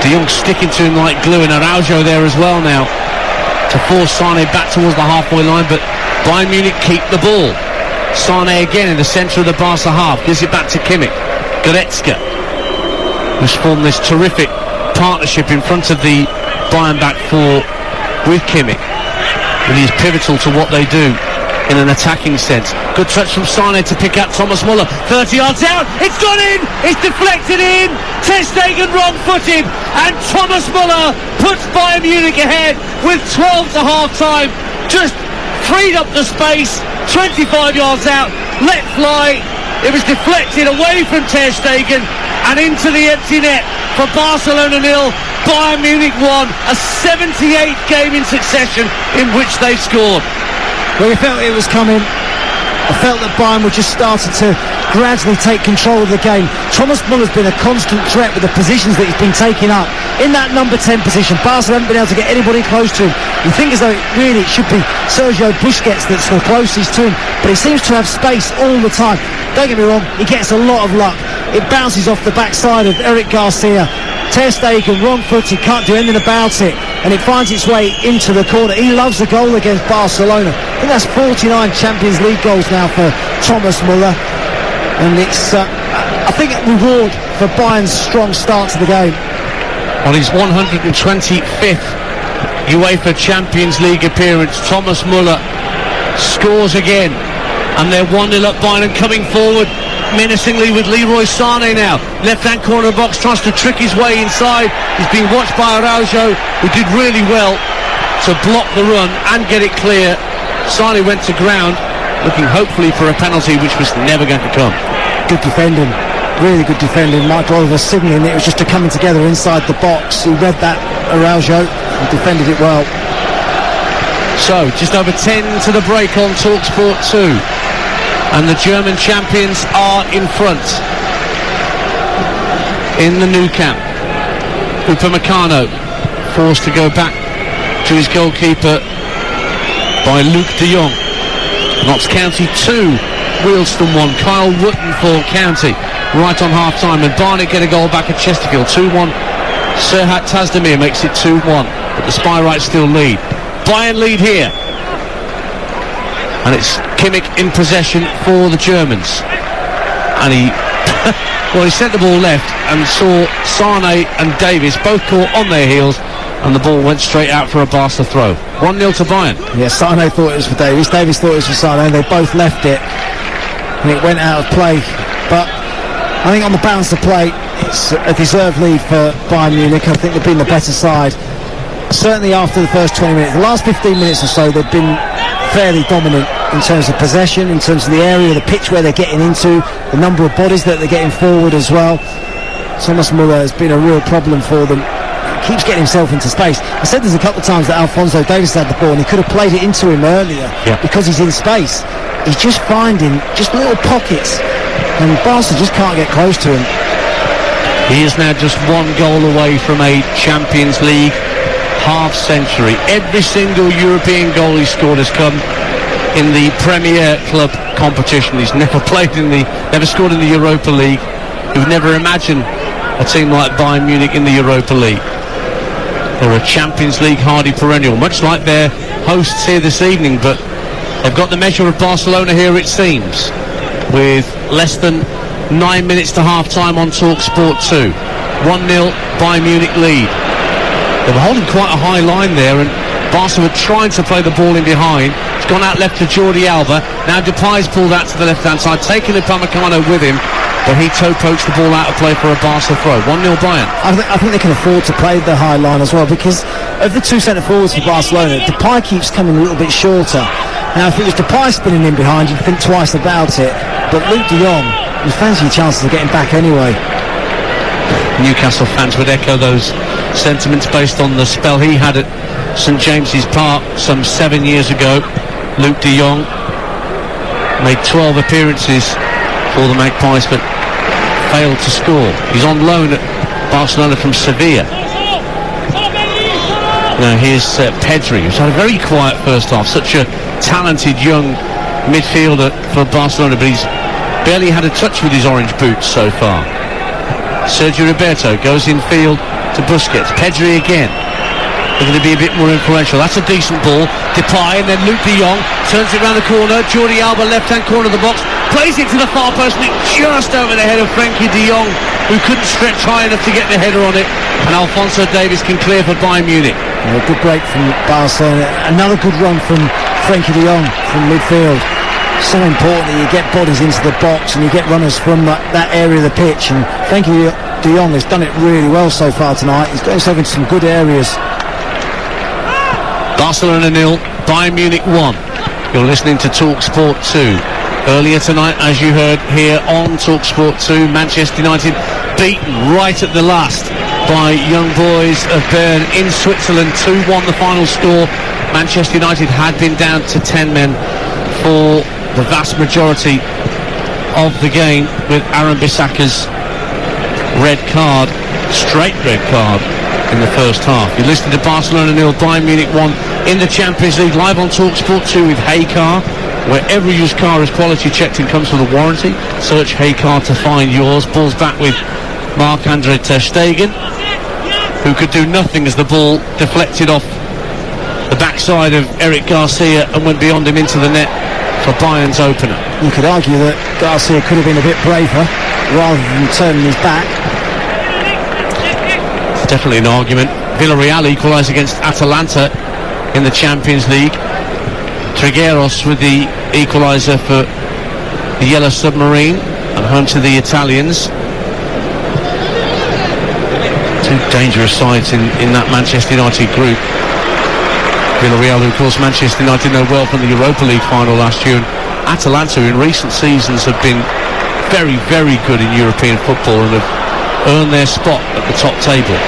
De Jong sticking to him like glue, and Araujo there as well now to force Sane back towards the halfway line, but Bayern Munich keep the ball. Sane again in the centre of the Barca half, gives it back to Kimmich. Goretzka, who's formed this terrific partnership in front of the Bayern back four with Kimmich, and he's pivotal to what they do in an attacking sense. Good touch from Sane to pick out Thomas Muller. 30 yards out, it's gone in, it's deflected in. Ter Stegen wrong-footed, and Thomas Muller puts Bayern Munich ahead with 12 to half-time. Just freed up the space, 25 yards out, let fly. It was deflected away from Ter Stegen and into the empty net for Barcelona 0, Bayern Munich 1. A 78 game in succession in which they've scored. Well, we felt it was coming. I felt that Bayern were just starting to gradually take control of the game. Thomas Muller's been a constant threat with the positions that he's been taking up. In that number 10 position, Barca haven't been able to get anybody close to him. You think as though it should be Sergio Busquets that's the closest to him, but he seems to have space all the time. Don't get me wrong, he gets a lot of luck. It bounces off the backside of Eric Garcia. Ter Stegen, wrong foot, he can't do anything about it, and it finds its way into the corner. He loves the goal against Barcelona. I think that's 49 Champions League goals now for Thomas Muller, and it's, I think, a reward for Bayern's strong start to the game. On his 125th UEFA Champions League appearance, Thomas Muller scores again, and they're 1-0 up Bayern, and coming forward menacingly with Leroy Sane now. Left-hand corner box, tries to trick his way inside. He's being watched by Araujo, who did really well to block the run and get it clear. Sane went to ground, looking hopefully for a penalty, which was never going to come. Good defending, really good defending. Mike Oliver signalling it was just a coming together inside the box. He read that, Araujo, and defended it well. So, just over 10 to the break on TalkSport 2. And the German champions are in front in the Nou Camp. Upamecano forced to go back to his goalkeeper by Luc de Jong. Notts County 2, Wealdstone 1. Kyle Wootton for County right on half-time, and Barnet get a goal back at Chesterfield. 2-1. Serhat Tazdemir makes it 2-1, but the Spyrites still lead. Bayern lead here, and it's Kimmich in possession for the Germans, and he Well, he sent the ball left and saw Sane and Davis both caught on their heels, and the ball went straight out for a Barca throw. 1-0 to Bayern. Yeah, Sane thought it was for Davis. Davis thought it was for Sane. They both left it, and it went out of play. But I think on the balance of play, it's a deserved lead for Bayern Munich. I think they've been the better side. Certainly after the first 20 minutes. The last 15 minutes or so, they've been fairly dominant in terms of possession, in terms of the area of the pitch where they're getting into, the number of bodies that they're getting forward as well. Thomas Muller has been a real problem for them. He keeps getting himself into space. I said there's a couple of times that Alphonso Davies had the ball and he could have played it into him earlier because he's in space. He's just finding just little pockets, and Barca just can't get close to him. He is now just one goal away from a Champions League half century. Every single European goal he scored has come in the Premier Club competition. He's never never scored in the Europa League. You'd never imagine a team like Bayern Munich in the Europa League. They're a Champions League hardy perennial, much like their hosts here this evening, but they've got the measure of Barcelona here, it seems, with less than 9 minutes to half-time on TalkSport 2. 1-0 Bayern Munich lead. They were holding quite a high line there, and Barca were trying to play the ball in behind. It's gone out left to Jordi Alba. Now Depay's pulled out to the left-hand side, taking Upamecano with him, but he toe-pokes the ball out of play for a Barca throw. 1-0 Bayern. I think they can afford to play the high line as well, because of the two centre-forwards for Barcelona, Depay keeps coming a little bit shorter. Now, if it was Depay spinning in behind, you'd think twice about it, but Luke de Jong, you fancy your chances of getting back anyway. Newcastle fans would echo those sentiments based on the spell he had at St James's Park some 7 years ago. Luke de Jong made 12 appearances for the Magpies but failed to score. He's on loan at Barcelona from Sevilla. Now here's Pedri, who's had a very quiet first half. Such a talented young midfielder for Barcelona, but he's barely had a touch with his orange boots so far. Sergio Roberto goes in field to Busquets. Pedri again. They're going to be a bit more influential. That's a decent ball. Depay, and then Luke de Jong turns it around the corner. Jordi Alba, left-hand corner of the box, plays it to the far post, and it just over the head of Frenkie de Jong, who couldn't stretch high enough to get the header on it. And Alphonso Davies can clear for Bayern Munich. A good break from Barcelona. Another good run from Frenkie de Jong from midfield. So important that you get bodies into the box and you get runners from that area of the pitch, and Frenkie de Jong has done it really well so far tonight. He's got himself into some good areas. Barcelona 0, Bayern Munich 1. You're listening to TalkSport 2. Earlier tonight, as you heard here on TalkSport 2, Manchester United beaten right at the last by young boys of Bayern in Switzerland. 2-1 the final score. Manchester United had been down to 10 men for the vast majority of the game, with Aaron Bissaka's straight red card in the first half. You're listening to Barcelona 0, Bayern Munich 1 in the Champions League, live on TalkSport 2 with Heycar. Where every used car is quality checked and comes with a warranty. Search Heycar to find yours. Ball's back with Marc-Andre ter Stegen, who could do nothing as the ball deflected off the backside of Eric Garcia and went beyond him into the net for Bayern's opener. You could argue that Garcia could have been a bit braver rather than turning his back. Definitely an argument. Villarreal equalised against Atalanta in the Champions League. Trigueros with the equaliser for the Yellow Submarine and home to the Italians. Two dangerous sides in that Manchester United group. Villarreal, who of course Manchester United know well from the Europa League final last year, and Atalanta in recent seasons have been very, very good in European football and have earned their spot at the top table.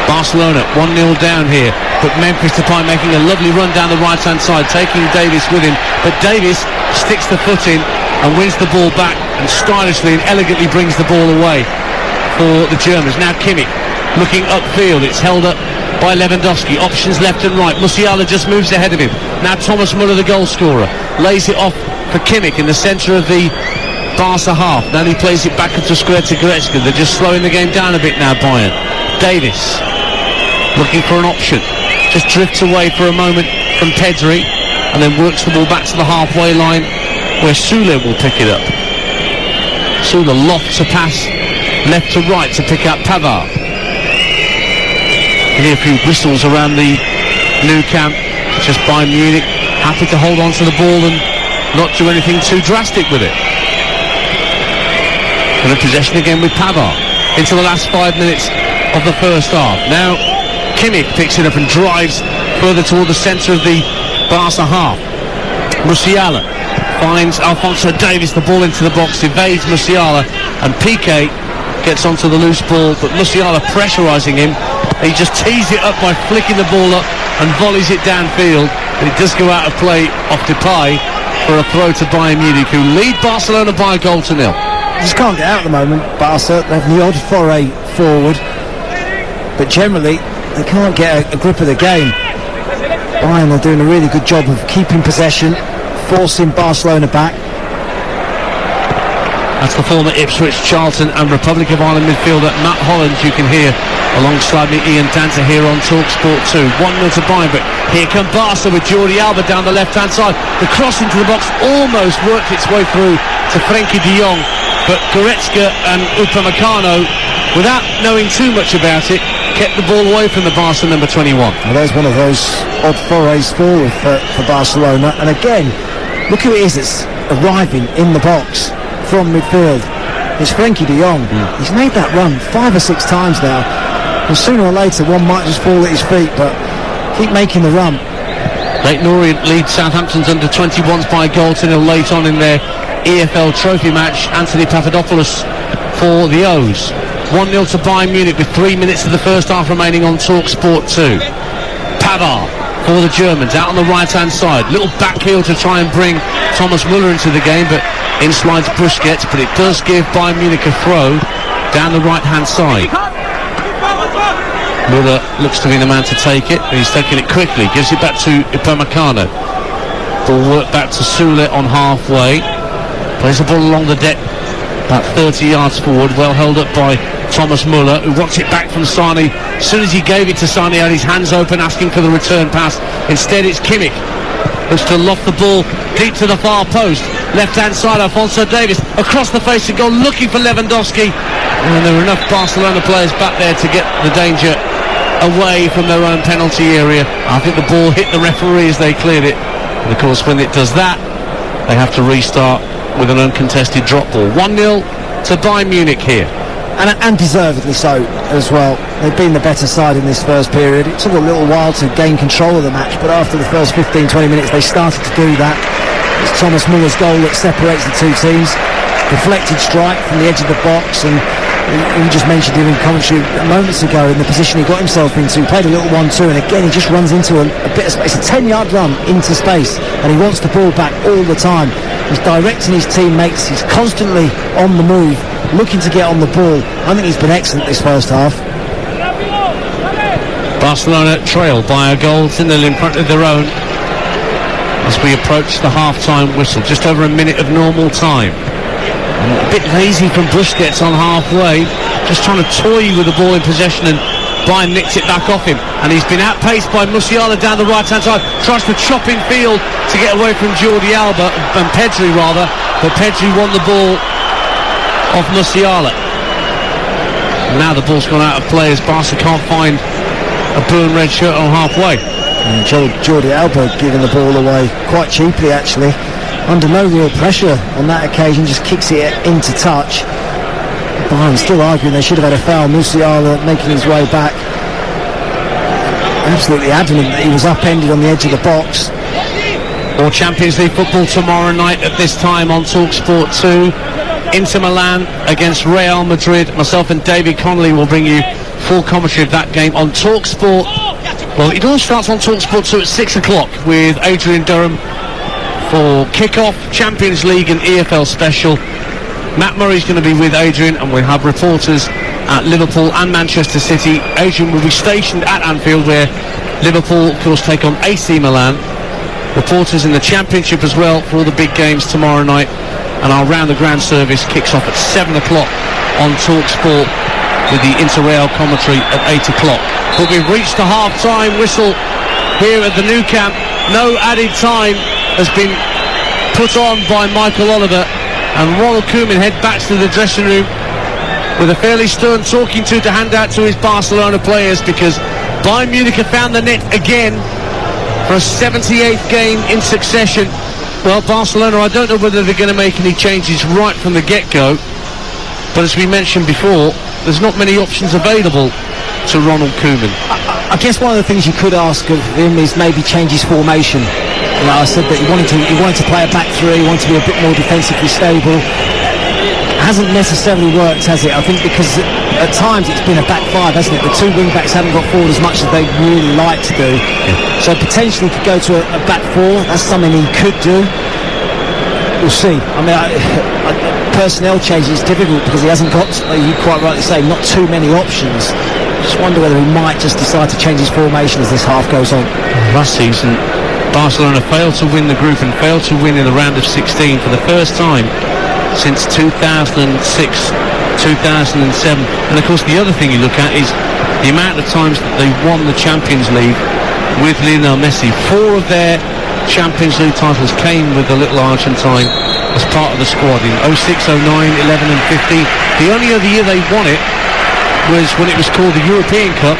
Barcelona 1-0 down here, but Memphis Depay making a lovely run down the right-hand side, taking Davis with him, but Davis sticks the foot in and wins the ball back and stylishly and elegantly brings the ball away for the Germans. Now Kimmich looking upfield, it's held up by Lewandowski, options left and right. Musiala just moves ahead of him. Now Thomas Muller, the goal scorer, lays it off for Kimmich in the centre of the Barca half. Now he plays it back into square to Goretzka. They're just slowing the game down a bit now, Bayern. Davis looking for an option, just drifts away for a moment from Pedri and then works the ball back to the halfway line where Sule will pick it up. Sule lofts a pass left to right to pick up Pavard. You hear a few whistles around the Nou Camp. Just Bayern Munich happy to hold on to the ball and not do anything too drastic with it. And a possession again with Pavard into the last 5 minutes of the first half. Now Kimmich picks it up and drives further toward the centre of the Barca half. Musiala finds Alphonso Davies, the ball into the box, evades Musiala, and Piqué gets onto the loose ball, but Musiala pressurising him. He just tees it up by flicking the ball up and volleys it downfield, and it does go out of play off Depay for a throw to Bayern Munich, who lead Barcelona by a goal to nil. Just can't get out at the moment, Barca. They have the odd foray forward, but generally they can't get a grip of the game. Bayern are doing a really good job of keeping possession, forcing Barcelona back. That's the former Ipswich, Charlton and Republic of Ireland midfielder Matt Holland, you can hear alongside me, Ian Danter, here on TalkSport 2. 1-0 to Bayern, but here come Barca with Jordi Alba down the left-hand side. The cross into the box almost worked its way through to Frenkie de Jong, but Goretzka and Upamecano, without knowing too much about it, kept the ball away from the Barca number 21. Well, there's one of those odd forays forward for Barcelona, and again, look who it is that's arriving in the box from midfield. It's Frenkie de Jong. He's made that run 5 or 6 times now, and sooner or later one might just fall at his feet, but keep making the run. Leyton Orient lead Southampton's under-21s by a goal to nil late on in their EFL trophy match. Anthony Papadopoulos for the O's. 1-0 to Bayern Munich with 3 minutes of the first half remaining on TalkSport 2. Pavard for the Germans out on the right-hand side. Little back heel to try and bring Thomas Müller into the game, but in slides Busquets, but it does give Bayern Munich a throw down the right-hand side. Müller looks to be the man to take it, and he's taking it quickly, gives it back to Upamecano. Ball worked back to Sule on halfway. Plays the ball along the deck, about 30 yards forward, well held up by Thomas Müller, who wants it back from Sane. As soon as he gave it to Sane, he had his hands open asking for the return pass. Instead it's Kimmich, who's to loft the ball deep to the far post. Left-hand side, Alphonso Davies across the face of goal, looking for Lewandowski. And there were enough Barcelona players back there to get the danger away from their own penalty area. I think the ball hit the referee as they cleared it. And of course, when it does that, they have to restart with an uncontested drop ball. 1-0 to Bayern Munich here. And deservedly so as well. They've been the better side in this first period. It took a little while to gain control of the match, but after the first 15-20 minutes they started to do that. It's Thomas Müller's goal that separates the two teams. Deflected strike from the edge of the box, and we just mentioned him in commentary moments ago in the position he got himself into. Played a little 1-2, and again he just runs into a bit of space. It's a 10-yard run into space, and he wants the ball back all the time. He's directing his teammates. He's constantly on the move, looking to get on the ball. I think he's been excellent this first half. Barcelona trail by a goal to nil in front of their own as we approach the half-time whistle. Just over a minute of normal time. And a bit lazy from Busquets on halfway, just trying to toy with the ball in possession, and Bayern nicked it back off him, and he's been outpaced by Musiala down the right-hand side. Tries to chop in field to get away from Jordi Alba, and Pedri rather, but Pedri won the ball off Musiala. Now the ball's gone out of play as Barca can't find a blue and red shirt on halfway. And Jordi Alba giving the ball away quite cheaply, actually, under no real pressure on that occasion, just kicks it into touch. Bayern still arguing they should have had a foul. Musiala making his way back, absolutely adamant that he was upended on the edge of the box. More Champions League football tomorrow night at this time on TalkSport 2. Inter Milan against Real Madrid. Myself and David Connolly will bring you full commentary of that game on TalkSport. Well, it all starts on TalkSport 2 at 6 o'clock with Adrian Durham for kick-off, Champions League and EFL special. Matt Murray's going to be with Adrian, and we'll have reporters at Liverpool and Manchester City. Adrian will be stationed at Anfield, where Liverpool, of course, take on AC Milan. Reporters in the Championship as well for all the big games tomorrow night. And our Round the Ground service kicks off at 7 o'clock on TalkSport with the Inter-Real commentary at 8 o'clock. But we've reached the half-time whistle here at the Nou Camp. No added time has been put on by Michael Oliver, and Ronald Koeman head back to the dressing room with a fairly stern talking to hand out to his Barcelona players, because Bayern Munich have found the net again for a 78th game in succession. Well, Barcelona, I don't know whether they're going to make any changes right from the get-go, but as we mentioned before, there's not many options available to Ronald Koeman. I guess one of the things you could ask of him is maybe change his formation. You know, I said that he wanted to play a back three, he wanted to be a bit more defensively stable. Hasn't necessarily worked, has it? I think because at times it's been a back five, hasn't it? The two wing backs haven't got forward as much as they really like to do. Yeah. So potentially could go to a back four. That's something he could do. We'll see. I mean, personnel change is difficult because he hasn't got, you quite rightly say, not too many options. Just wonder whether he might just decide to change his formation as this half goes on. Last season, Barcelona failed to win the group and failed to win in the round of 16 for the first time since 2006, 2007. And of course the other thing you look at is the amount of times that they won the Champions League with Lionel Messi. 4 of their Champions League titles came with the little Argentine as part of the squad in 06, 09, 11 and 15. The only other year they won it was when it was called the European Cup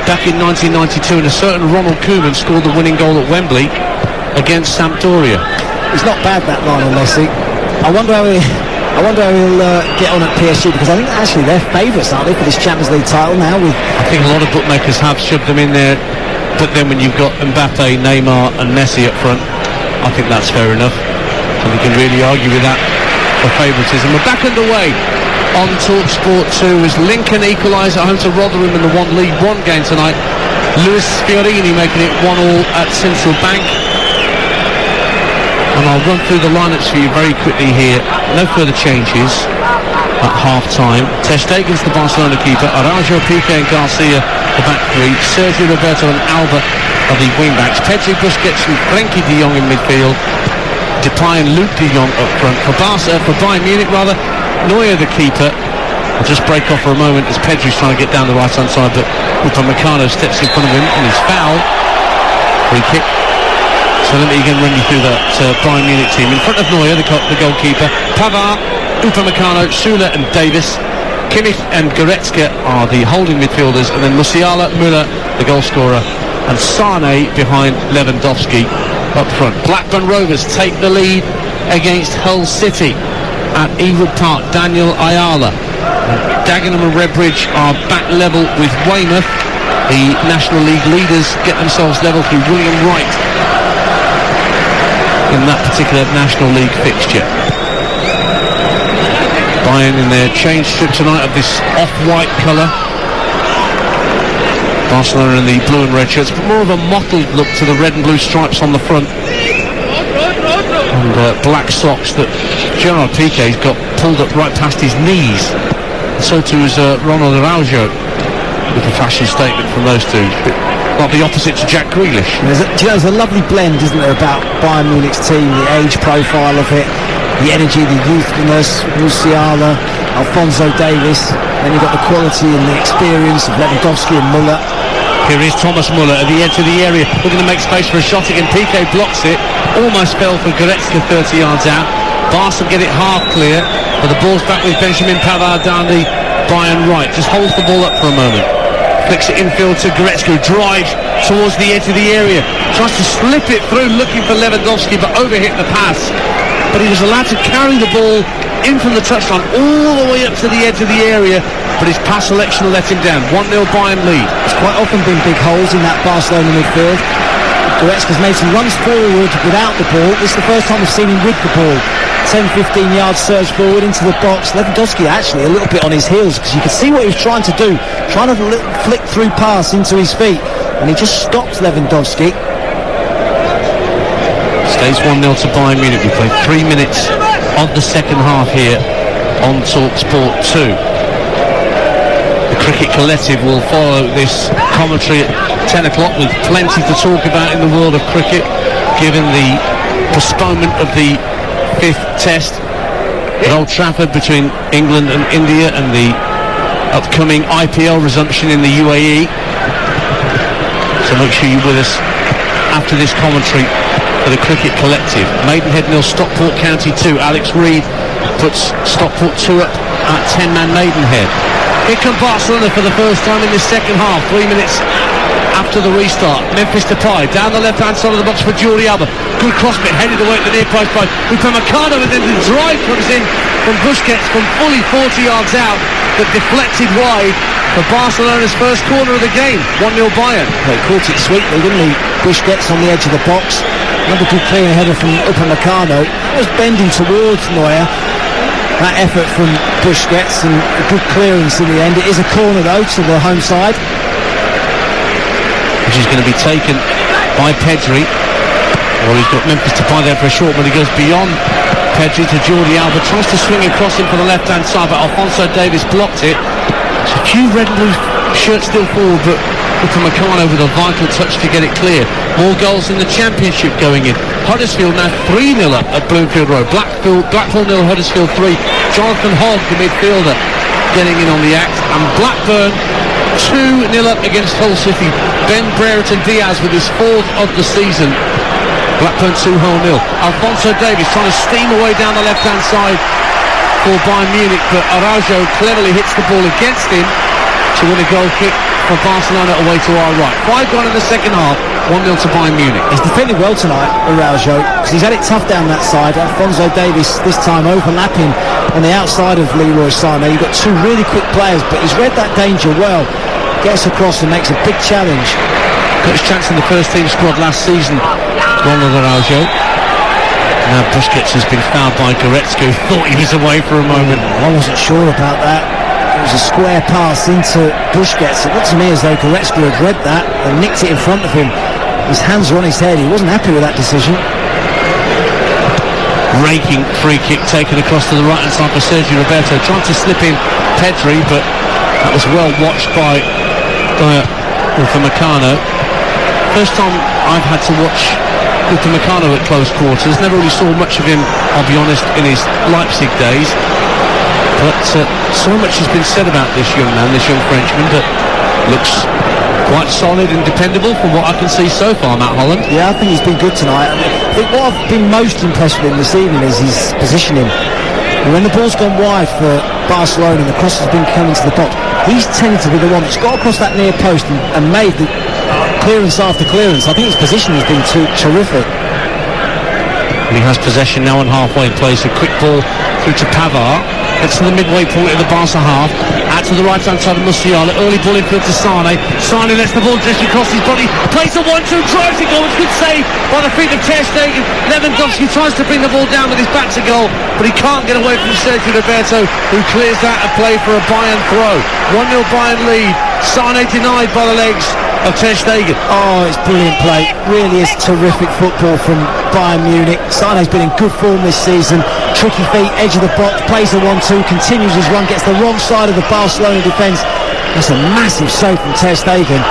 back in 1992, and a certain Ronald Koeman scored the winning goal at Wembley against Sampdoria. It's not bad, that Lionel Messi. I wonder how he'll get on at PSG, because I think actually they're favourites, aren't they, for this Champions League title now? I think a lot of bookmakers have shoved them in there, but then when you've got Mbappe, Neymar and Messi up front, I think that's fair enough. So we can really argue with that for favouritism. We're back underway on TalkSport 2 as Lincoln equalise at home to Rotherham in the League One game tonight. Luis Fiorini making it 1-1 at Central Bank. And I'll run through the lineups for you very quickly here. No further changes at half-time. Ter Stegen's the Barcelona keeper. Araujo, Piqué and Garcia the back three. Sergio Roberto and Alba are the wing-backs. Pedri, Busquets and Frenkie de Jong in midfield. Depay and Luke de Jong up front. For Bayern Munich, Neuer the keeper. I'll just break off for a moment as Pedri's trying to get down the right-hand side, but Upamecano steps in front of him on his foul. Free kick. So let me again run you through that Bayern Munich team. In front of Neuer, the goalkeeper, Pavard, Upamecano, Süle and Davis. Kimmich and Goretzka are the holding midfielders, and then Musiala, Müller, the goal scorer, and Sane behind Lewandowski up front. Blackburn Rovers take the lead against Hull City at Ewood Park. Daniel Ayala. Dagenham and Redbridge are back level with Weymouth. The National League leaders get themselves level through William Wright in that particular National League fixture. Bayern in their change strip tonight of this off-white colour. Barcelona in the blue and red shirts, but more of a mottled look to the red and blue stripes on the front. And black socks that Gerard Piqué's got pulled up right past his knees. So too is Ronald Araujo, with a fashion statement from those two. Not the opposite to Jack Grealish. There's a lovely blend, isn't there, about Bayern Munich's team, the age profile of it, the energy, the youthfulness, Musiala, Alphonso Davies, then you've got the quality and the experience of Lewandowski and Müller. Here is Thomas Müller at the edge of the area, looking to make space for a shot again. Piqué blocks it, almost fell for Goretzka 30 yards out. Barca get it half clear, but the ball's back with Benjamin Pavard down the Bayern right. Just holds the ball up for a moment. Flicks it infield to Goretzka, drives towards the edge of the area, tries to slip it through looking for Lewandowski, but overhit the pass. But he was allowed to carry the ball in from the touchline all the way up to the edge of the area, but his pass selection let him down. 1-0 Bayern lead. There's quite often been big holes in that Barcelona midfield. Goretzka's made some runs forward without the ball. This is the first time we've seen him with the ball. 10-15 yards surge forward into the box. Lewandowski actually a little bit on his heels, because you could see what he was trying to do, trying to flick through pass into his feet, and he just stops Lewandowski. Stays 1-0 to Bayern Munich. We played 3 minutes of the second half here on TalkSport 2. The Cricket Collective will follow this commentary at 10 o'clock with plenty to talk about in the world of cricket, given the postponement of the 5th test at Old Trafford between England and India, and the upcoming IPL resumption in the UAE. So make sure you're with us after this commentary for the Cricket Collective. Maidenhead 0, Stockport County 2. Alex Reid puts Stockport 2 up at 10-man Maidenhead. Here come Barcelona for the first time in this second half, 3 minutes after the restart. Memphis Depay down the left-hand side of the box for Jordi Alba. Good cross, but headed away at the near post by Upamecano, and then the drive comes in from Busquets from fully 40 yards out, but deflected wide for Barcelona's first corner of the game. 1-0 Bayern. Well, he caught it sweetly, didn't he? Busquets on the edge of the box. Another good clear header from Upamecano. It was bending towards Neuer. That effort from Busquets and a good clearance in the end. It is a corner though to the home side, which is going to be taken by Pedri. Well, he's got Memphis Depay there for a short, but he goes beyond Pedri to Jordi Alba. Tries to swing across him for the left-hand side, but Alphonso Davies blocked it. There's a few red and blue shirts still forward, but Upamecano with a vital touch to get it clear. More goals in the Championship going in. Huddersfield now 3-0 up at Bloomfield Road. Blackpool 0, Huddersfield 3. Jonathan Hogg, the midfielder, getting in on the act. And Blackburn 2-0 up against Hull City. Ben Brereton Diaz with his fourth of the season. Blackburn 2-0. Alphonso Davies trying to steam away down the left-hand side for Bayern Munich, but Araujo cleverly hits the ball against him to win a goal kick for Barcelona away to our right. 5 gone in the second half, 1-0 to Bayern Munich. He's defended well tonight, Araujo, because he's had it tough down that side. Alphonso Davies this time overlapping on the outside of Leroy Sané. You've got two really quick players, but he's read that danger well. Gets across and makes a big challenge. Got his chance in the first team squad last season, Ronald Araujo. Now Busquets has been fouled by Goretzka, who thought he was away for a moment. I wasn't sure about that. It was a square pass into Busquets. It looked to me as though Goretzka had read that and nicked it in front of him. His hands were on his head. He wasn't happy with that decision. Raking free kick taken across to the right hand side for Sergio Roberto. Trying to slip in Pedri, but that was well watched by Upamecano. First time I've had to watch Upamecano at close quarters. Never really saw much of him, I'll be honest, in his Leipzig days. But so much has been said about this young man, this young Frenchman, that looks quite solid and dependable from what I can see so far, Matt Holland. Yeah, I think he's been good tonight. I think what I've been most impressed with him this evening is his positioning. When the ball's gone wide for Barcelona and the cross has been coming to the box, he's tended to be the one that's got across that near post and made the clearance after clearance. I think his positioning has been terrific. And he has possession now on halfway, plays a quick ball through to Pavard. Gets to the midway point of the Barca half. Out to the right-hand side of Musiala. Early ball infield to Sané. Sané lets the ball drift across his body. Plays a 1-2, drives it goal. It's good save by the feet of Ter Stegen. Lewandowski tries to bring the ball down with his back to goal, but he can't get away from Sergio Roberto, who clears that a play for a Bayern throw. 1-0 Bayern lead. Sané denied by the legs of Ter Stegen. Oh, it's brilliant play. Really is terrific football from Bayern Munich. Sané's been in good form this season. Tricky feet, edge of the box, plays a 1-2, continues his run, gets the wrong side of the Barcelona defence. That's a massive save from Ter Stegen.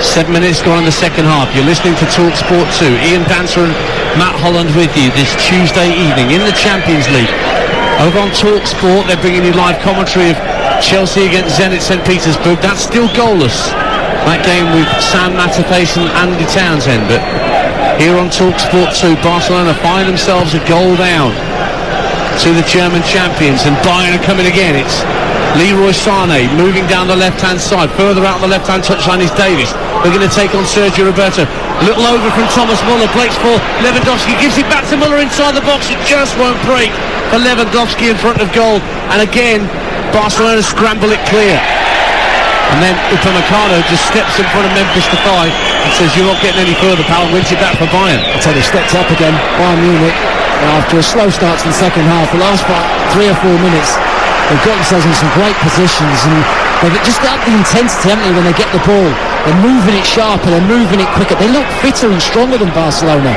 7 minutes gone in the second half. You're listening to Talk Sport 2. Ian Dancer and Matt Holland with you this Tuesday evening in the Champions League. Over on Talk Sport, they're bringing you live commentary of Chelsea against Zenit St. Petersburg. That's still goalless, that game with Sam Matterface and Andy Townsend. But here on Talk Sport 2, Barcelona find themselves a goal down to the German champions, and Bayern are coming again. It's Leroy Sané moving down the left-hand side. Further out on the left-hand touchline is Davies. They're going to take on Sergio Roberto. A little over from Thomas Muller. Breaks for Lewandowski. Gives it back to Muller inside the box. It just won't break for Lewandowski in front of goal. And again, Barcelona scramble it clear. And then Upamecano just steps in front of Memphis Depay and says, "You're not getting any further, pal," and wins it back for Bayern. I tell you, stepped up again, Bayern Munich. After a slow start to the second half, the last 3 or 4 minutes, they've got themselves in some great positions, and they've just got the intensity, haven't they, when they get the ball. They're moving it sharper, they're moving it quicker. They look fitter and stronger than Barcelona.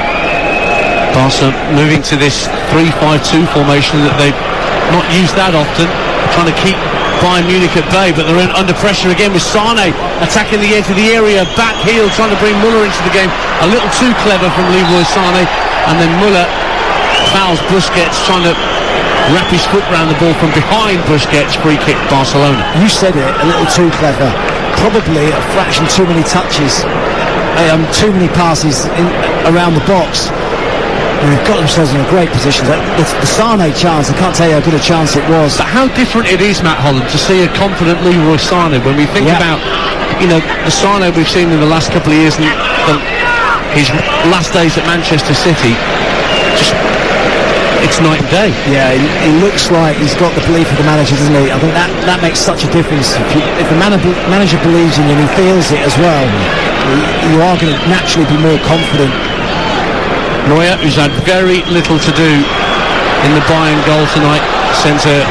Barca moving to this 3-5-2 formation that they've not used that often, trying to keep Bayern Munich at bay, but they're under pressure again with Sané attacking the edge of the area, back heel, trying to bring Muller into the game. A little too clever from Leroy Sané, and then Muller fouls Busquets, trying to wrap his foot around the ball from behind Busquets. Free kick Barcelona. You said it, a little too clever. Probably a fraction too many touches, too many passes around the box. They've got themselves in a great position. The Sane chance, I can't tell you how good a chance it was. But how different it is, Matt Holland, to see a confident Leroy Sane when we think about, the Sane we've seen in the last couple of years and his last days at Manchester City. It's night and day. Yeah, he looks like he's got the belief of the manager, doesn't he? I think that makes such a difference. If the manager believes in you and he feels it as well, you are going to naturally be more confident. Neuer, who's had very little to do in the Bayern goal tonight, sends a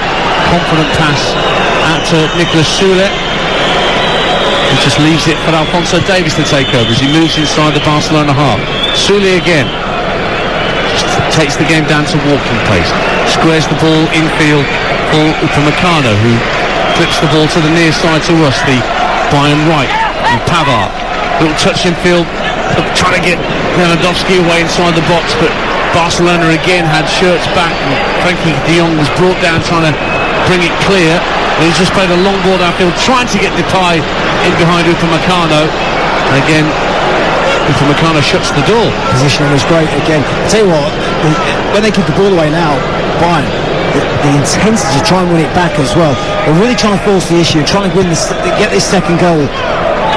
confident pass out to Nicolas Sule. He just leaves it for Alphonso Davies to take over as he moves inside the Barcelona half. Sule again. Takes the game down to walking pace, squares the ball infield for Upamecano, who clips the ball to the near side to us, the Bayern right, and Pavard. Little touch infield, trying to get Lewandowski away inside the box, but Barcelona again had shirts back, and Frankie de Jong was brought down trying to bring it clear, and he's just played a long ball downfield, trying to get Depay in behind Upamecano, and again Upamecano shuts the door. Positioning was great again. I tell you what, when they kick the ball away now, Bayern, the intensity to try and win it back as well. They're really trying to force the issue, trying to get this second goal.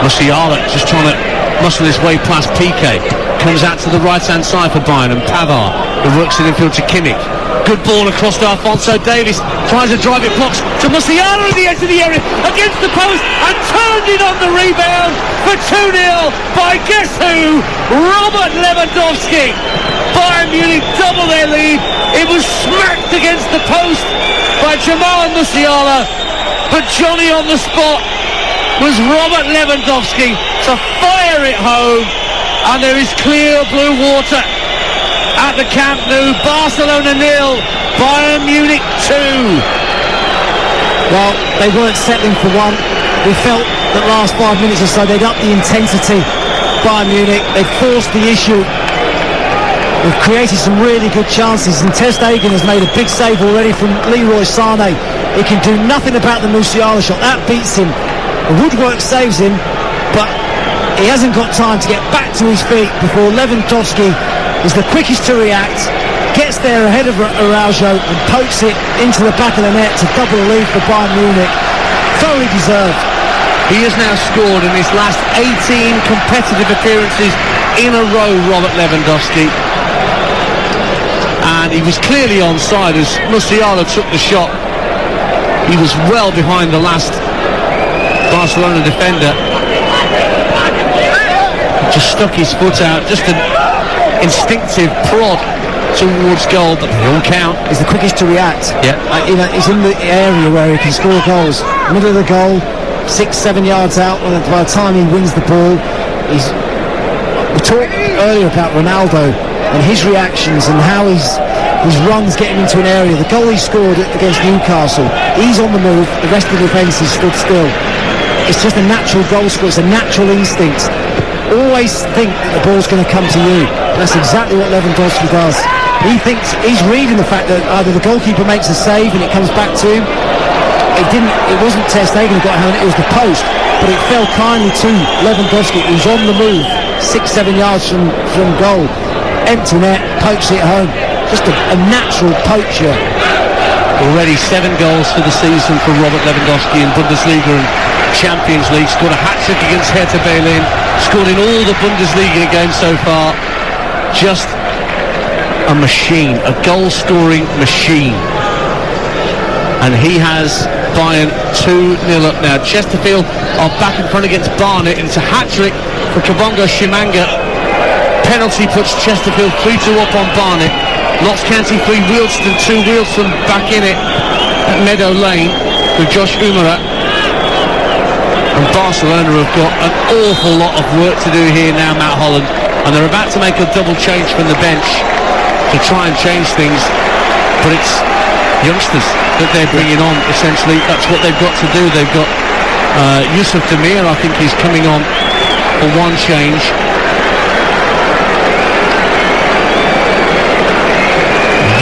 Musiala just trying to muscle his way past Piqué. Comes out to the right-hand side for Bayern, and Pavard, who works it infield to Kimmich. Good ball across to Alphonso Davies, tries to drive it, blocks to Musiala at the edge of the area, against the post, and turned it on the rebound for 2-0 by guess who? Robert Lewandowski. Bayern Munich double their lead. It was smacked against the post by Jamal Musiala, but Johnny on the spot was Robert Lewandowski to fire it home, and there is clear blue water at the Camp Nou. Barcelona 0, Bayern Munich 2. Well, they weren't settling for one. We felt that last 5 minutes or so they'd up the intensity. Bayern Munich, they forced the issue. They've created some really good chances, and Ter Stegen has made a big save already from Leroy Sane. He can do nothing about the Musiala shot. That beats him. The woodwork saves him, but he hasn't got time to get back to his feet before Lewandowski is the quickest to react, gets there ahead of Araujo and pokes it into the back of the net to double the lead for Bayern Munich. Thoroughly deserved. He has now scored in his last 18 competitive appearances in a row, Robert Lewandowski. And he was clearly onside as Musiala took the shot. He was well behind the last Barcelona defender. Just stuck his foot out, just an instinctive prod towards goal, but they all count. He's the quickest to react. Yeah. He's in the area where he can score goals. Middle of the goal, 6-7 yards out. By the time he wins the ball, we talked earlier about Ronaldo and his reactions and how his runs get him into an area. The goal he scored against Newcastle, he's on the move, the rest of the defence is stood still. It's just a natural goal score, it's a natural instinct. Always think that the ball's going to come to you. That's exactly what Lewandowski does. He thinks, he's reading the fact that either the goalkeeper makes a save and it comes back to him. It wasn't Ter Stegen who got a hand, it was the post, but it fell kindly to Lewandowski, who's on the move 6-7 yards from goal. Empty net, pokes it home. Just a natural poacher. Already 7 goals for the season for Robert Lewandowski in Bundesliga and Champions League. Scored a hat-trick against Hertha Berlin. Scored in all the Bundesliga games so far. Just a machine, a goal-scoring machine. And he has Bayern 2-0 up now. Chesterfield are back in front against Barnet. It's a hat-trick for Kabongo Shimanga. Penalty puts Chesterfield 3-2 up on Barnet. Notts County 3, Wealdstone 2. Wealdstone back in it at Meadow Lane with Josh Umara. And Barcelona have got an awful lot of work to do here now, Matt Holland. And they're about to make a double change from the bench to try and change things. But it's youngsters that they're bringing on, essentially. That's what they've got to do. They've got Yusuf Demir, I think he's coming on for one change.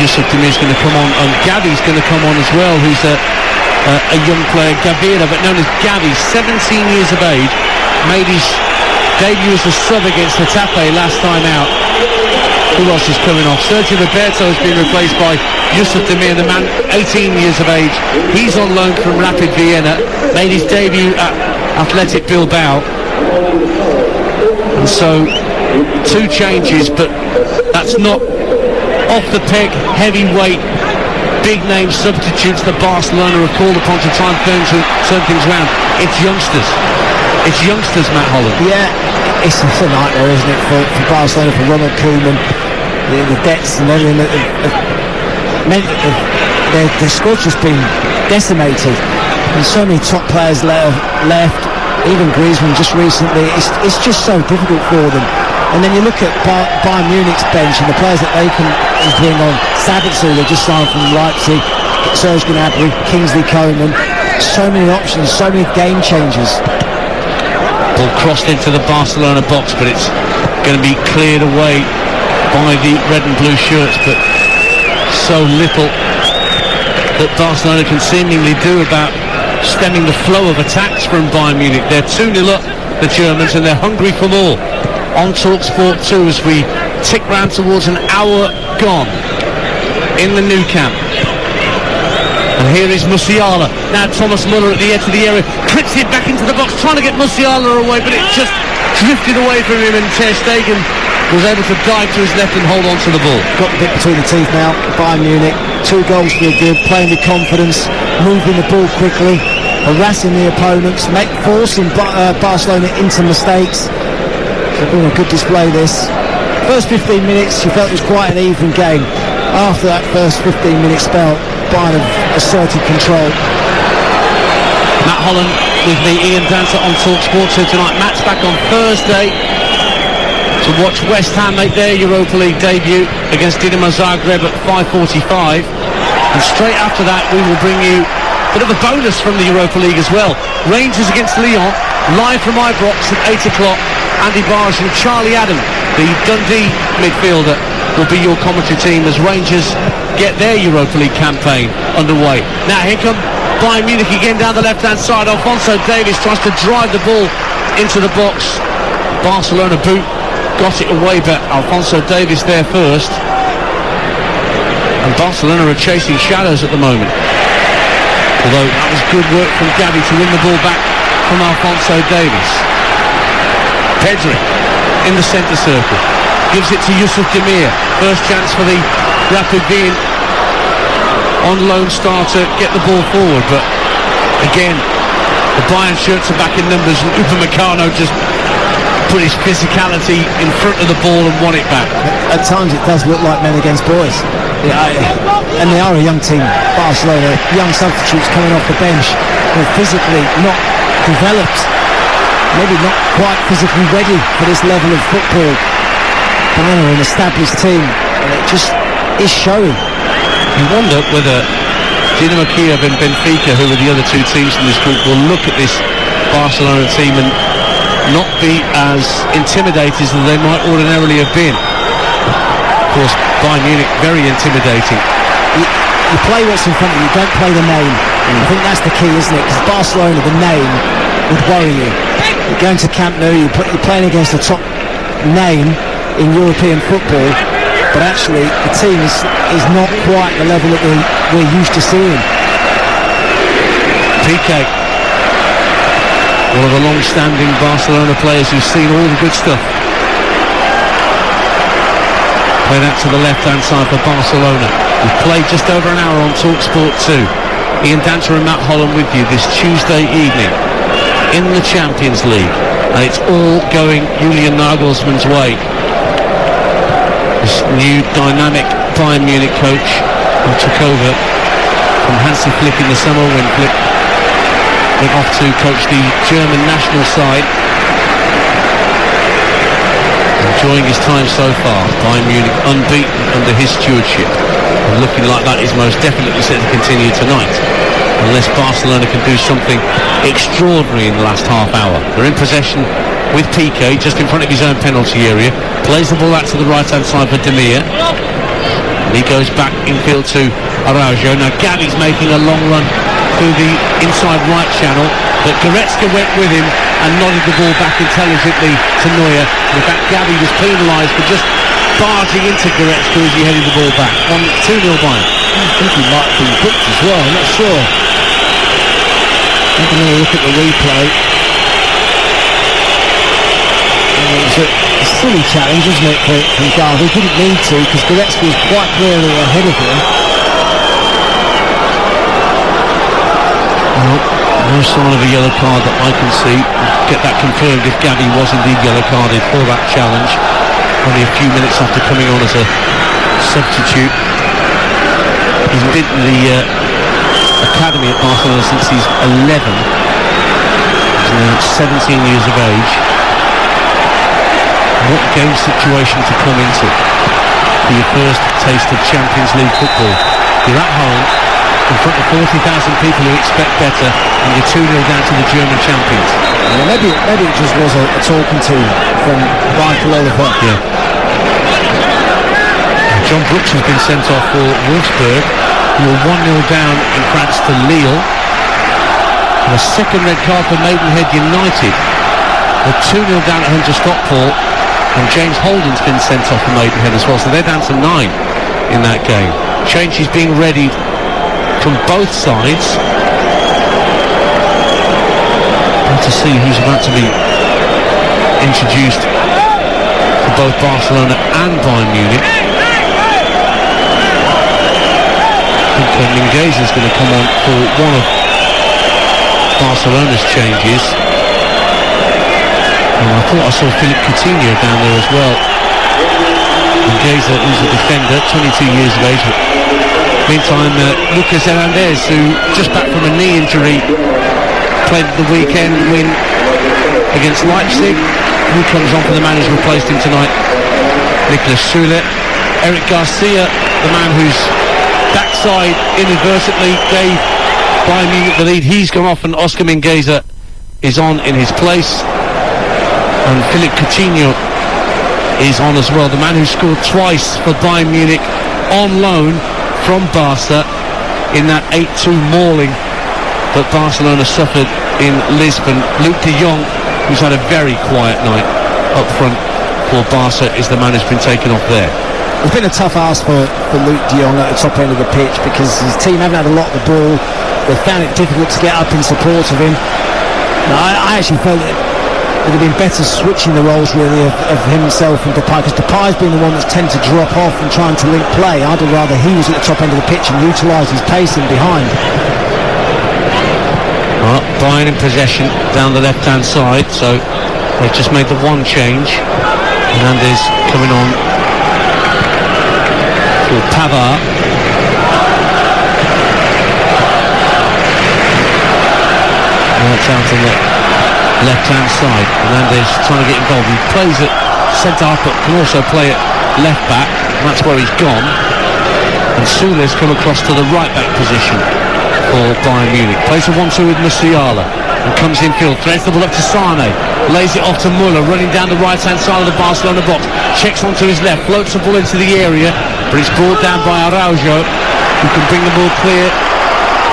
Yusuf Demir's going to come on, and Gavi's going to come on as well, who's a young player, Gavira, but known as Gavi, 17 years of age, made his debut as a sub against Getafe last time out. Who else is coming off? Sergio Roberto has been replaced by Yusuf Demir, the man 18 years of age. He's on loan from Rapid Vienna, made his debut at Athletic Bilbao. And so, 2 changes, but that's not off the peg, heavyweight, big name substitutes that Barcelona have called upon to try and turn things around. It's youngsters. It's youngsters, Matt Holland. Yeah, it's a nightmare, isn't it, for Barcelona, for Ronald Koeman. The debts and everything that have meant that their squad's just been decimated. And so many top players left, even Griezmann just recently. It's just so difficult for them. And then you look at Bayern Munic's bench and the players that they can bring on. Sabitzer, they just signed from Leipzig, Serge Gnabry, Kingsley Coman. So many options, so many game changers. Ball crossed into the Barcelona box, but it's going to be cleared away by the red and blue shirts. But so little that Barcelona can seemingly do about stemming the flow of attacks from Bayern Munich. They're 2-0 up, the Germans, and they're hungry for more. On TalkSport 2 as we tick round towards an hour gone in the Nou Camp. And here is Musiala. Now Thomas Muller at the edge of the area, clips it back into the box, trying to get Musiala away, but it just drifted away from him, and Ter Stegen was able to dive to his left and hold on to the ball. Got the bit between the teeth now, Bayern Munich. 2 goals feel good, playing with confidence, moving the ball quickly, harassing the opponents, forcing Barcelona into mistakes. It's been a good display, this. First 15 minutes, you felt it was quite an even game. After that first 15-minute spell, Bayern have asserted control. Matt Holland with me, Ian Dancer on TalkSport 2 tonight. Matt's back on Thursday to watch West Ham make their Europa League debut against Dinamo Zagreb at 5:45. And straight after that, we will bring you a bit of a bonus from the Europa League as well. Rangers against Lyon, live from Ibrox at 8 o'clock. Andy Barge and Charlie Adam, the Dundee midfielder, will be your commentary team as Rangers get their Europa League campaign underway. Now here come Bayern Munich again down the left-hand side. Alphonso Davies tries to drive the ball into the box. Barcelona boot, got it away, but Alphonso Davies there first. And Barcelona are chasing shadows at the moment. Although that was good work from Gavi to win the ball back from Alphonso Davies. Pedri in the centre circle, gives it to Yusuf Demir. First chance for the Rapid Wien on loan starter, get the ball forward, but again the Bayern shirts are back in numbers, and Upamecano just put his physicality in front of the ball and won it back. At times it does look like men against boys. And they are a young team, Barcelona, young substitutes coming off the bench. They're physically not developed, maybe not quite physically ready for this level of football. Bayern are an established team, and it just is showing. You wonder whether Dinamo Kiev and Benfica, who are the other 2 teams in this group, will look at this Barcelona team and not be as intimidated as they might ordinarily have been. Of course, Bayern Munich, very intimidating. You play what's in front of you, don't play the name. I think that's the key, isn't it? Because Barcelona, the name would worry you. You're going to Camp Nou, you're playing against the top name in European football, but actually the team is not quite the level that we're used to seeing. Piqué, one of the long-standing Barcelona players who's seen all the good stuff. Play that to the left-hand side for Barcelona. We've played just over an hour on TalkSport 2. Ian Dancer and Matt Holland with you this Tuesday evening in the Champions League. And it's all going Julian Nagelsmann's way. This new dynamic Bayern Munich coach who took over from Hansi Flick in the summer when Flick went off to coach the German national side. Enjoying his time so far. Bayern Munich unbeaten under his stewardship, and looking like that is most definitely set to continue tonight, unless Barcelona can do something extraordinary in the last half hour. They're in possession with Piqué just in front of his own penalty area, plays the ball out to the right hand side for Demir, and he goes back infield to Araujo. Now Gavi's making a long run through the inside right channel, but Goretzka went with him and nodded the ball back intelligently to Neuer. In fact, Gavi was penalised for just barging into Goretzka as he headed the ball back. 2-0 Bayern. I think he might have been booked as well, I'm not sure. Have another look at the replay. It was a silly challenge, isn't it, from Garvey? He didn't need to, because Goretzka was quite clearly ahead of him. Well, no sign of a yellow card that I can see. We'll get that confirmed if Gabby was indeed yellow carded for that challenge. Only a few minutes after coming on as a substitute. He's been to the academy at Barcelona since he's 11. He's now 17 years of age. What game situation to come into for your first taste of Champions League football. You're at home in front of 40,000 people who expect better, and you're 2-0 down to the German champions. Yeah, maybe it just was a talking to from Michael Oliver. Yeah. John Brooks has been sent off for Wolfsburg, who were 1-0 down in France to Lille. And a second red card for Maidenhead United. They're 2-0 down at home to Stockport, and James Holden's been sent off for Maidenhead as well, so they're down to 9 in that game. Change is being readied from both sides. Good to see who's about to be introduced for both Barcelona and Bayern Munich. I think Mingueza is going to come on for one of Barcelona's changes. And I thought I saw Philippe Coutinho down there as well. Mingueza, who's a defender, 22 years of age. Meantime, Lucas Hernandez, who just back from a knee injury, played the weekend win against Leipzig. Who comes on for the man who's replaced him tonight? Nicolas Sule. Eric Garcia, the man whose backside inadvertently gave Bayern Munich the lead, he's gone off, and Oscar Mingueza is on in his place. And Philippe Coutinho is on as well, the man who scored twice for Bayern Munich on loan from Barca in that 8-2 mauling that Barcelona suffered in Lisbon. Luke de Jong, who's had a very quiet night up front for Barca, is the man who's been taken off there. It's been a tough ask for Luke de Jong at the top end of the pitch, because his team haven't had a lot of the ball. They found it difficult to get up in support of him. Now, I actually felt that it would have been better switching the roles really of himself and Depay, because Depay's been the one that's tended to drop off and trying to link play. I'd have rather he was at the top end of the pitch and utilised his pace in behind. Well, Bayern in possession down the left-hand side, so they've just made the one change. Hernandez coming on for Pavard. It's out on the left-hand side. Hernandez trying to get involved. He plays at centre-half, but can also play at left-back. That's where he's gone. And Sule's come across to the right-back position for Bayern Munich. Plays a 1-2 with Musiala and comes infield. Threads the ball up to Sane. Lays it off to Muller, running down the right-hand side of the Barcelona box. Checks onto his left, floats the ball into the area, but it's brought down by Araujo, who can bring the ball clear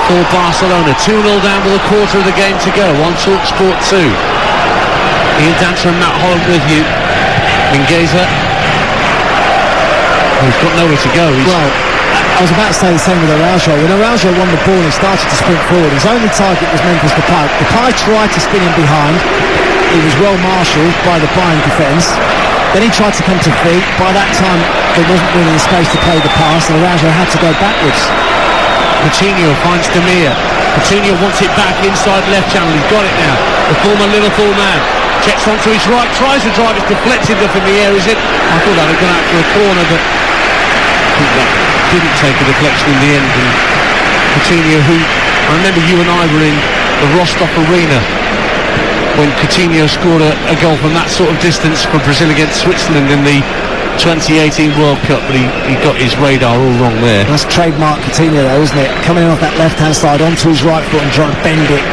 for Barcelona. 2-0 down with a quarter of the game to go on TalkSport 2. Ian Dancer and Matt Holland with you. Mingueza, he's got nowhere to go. Well, I was about to say the same with Araujo. When Araujo won the ball, he started to sprint forward. His only target was Memphis Depay. Depay tried to spin him behind. He was well marshalled by the Bayern defence. Then he tried to come to feet. By that time, there wasn't really the space to play the pass, and Araujo had to go backwards. Coutinho finds Demir. Coutinho wants it back inside left channel. He's got it now. The former Liverpool man checks onto his right, tries to drive. It's deflected up in the air, is it? I thought that had gone out for a corner, but I think that didn't take a deflection in the end. And Coutinho, who I remember you and I were in the Rostock Arena when Coutinho scored a goal from that sort of distance for Brazil against Switzerland in the 2018 World Cup, but he got his radar all wrong there. That's trademark Coutinho though, isn't it? Coming in off that left-hand side onto his right foot and trying to bend it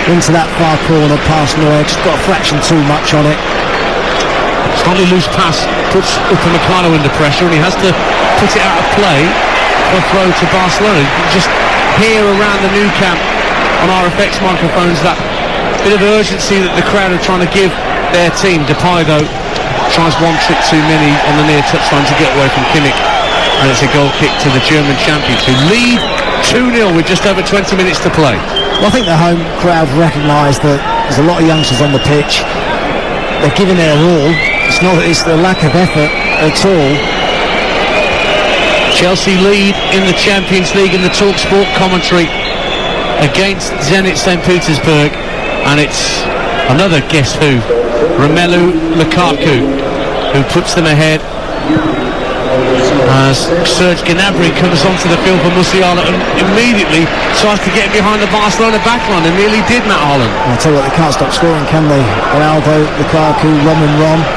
into that far corner past Neuer. Just got a fraction too much on it. Slightly loose pass puts Upamecano under pressure, and he has to put it out of play for a throw to Barcelona. You can just hear around the Nou Camp on our FX microphones that bit of urgency that the crowd are trying to give their team. Depay though tries one trick too many on the near touchline to get away from Kimmich, and it's a goal kick to the German champions, who lead 2-0 with just over 20 minutes to play. Well, I think the home crowd recognise that there's a lot of youngsters on the pitch. They're giving their all. It's not that it's the lack of effort at all. Chelsea lead in the Champions League in the TalkSport commentary against Zenit St. Petersburg, and it's another guess who, Romelu Lukaku, who puts them ahead as Serge Gnabry comes onto the field for Musiala and immediately tries to get behind the Barcelona backline, and nearly did, Matt Holland. I'll tell you what, they can't stop scoring, can they? Ronaldo, Lukaku, Rom.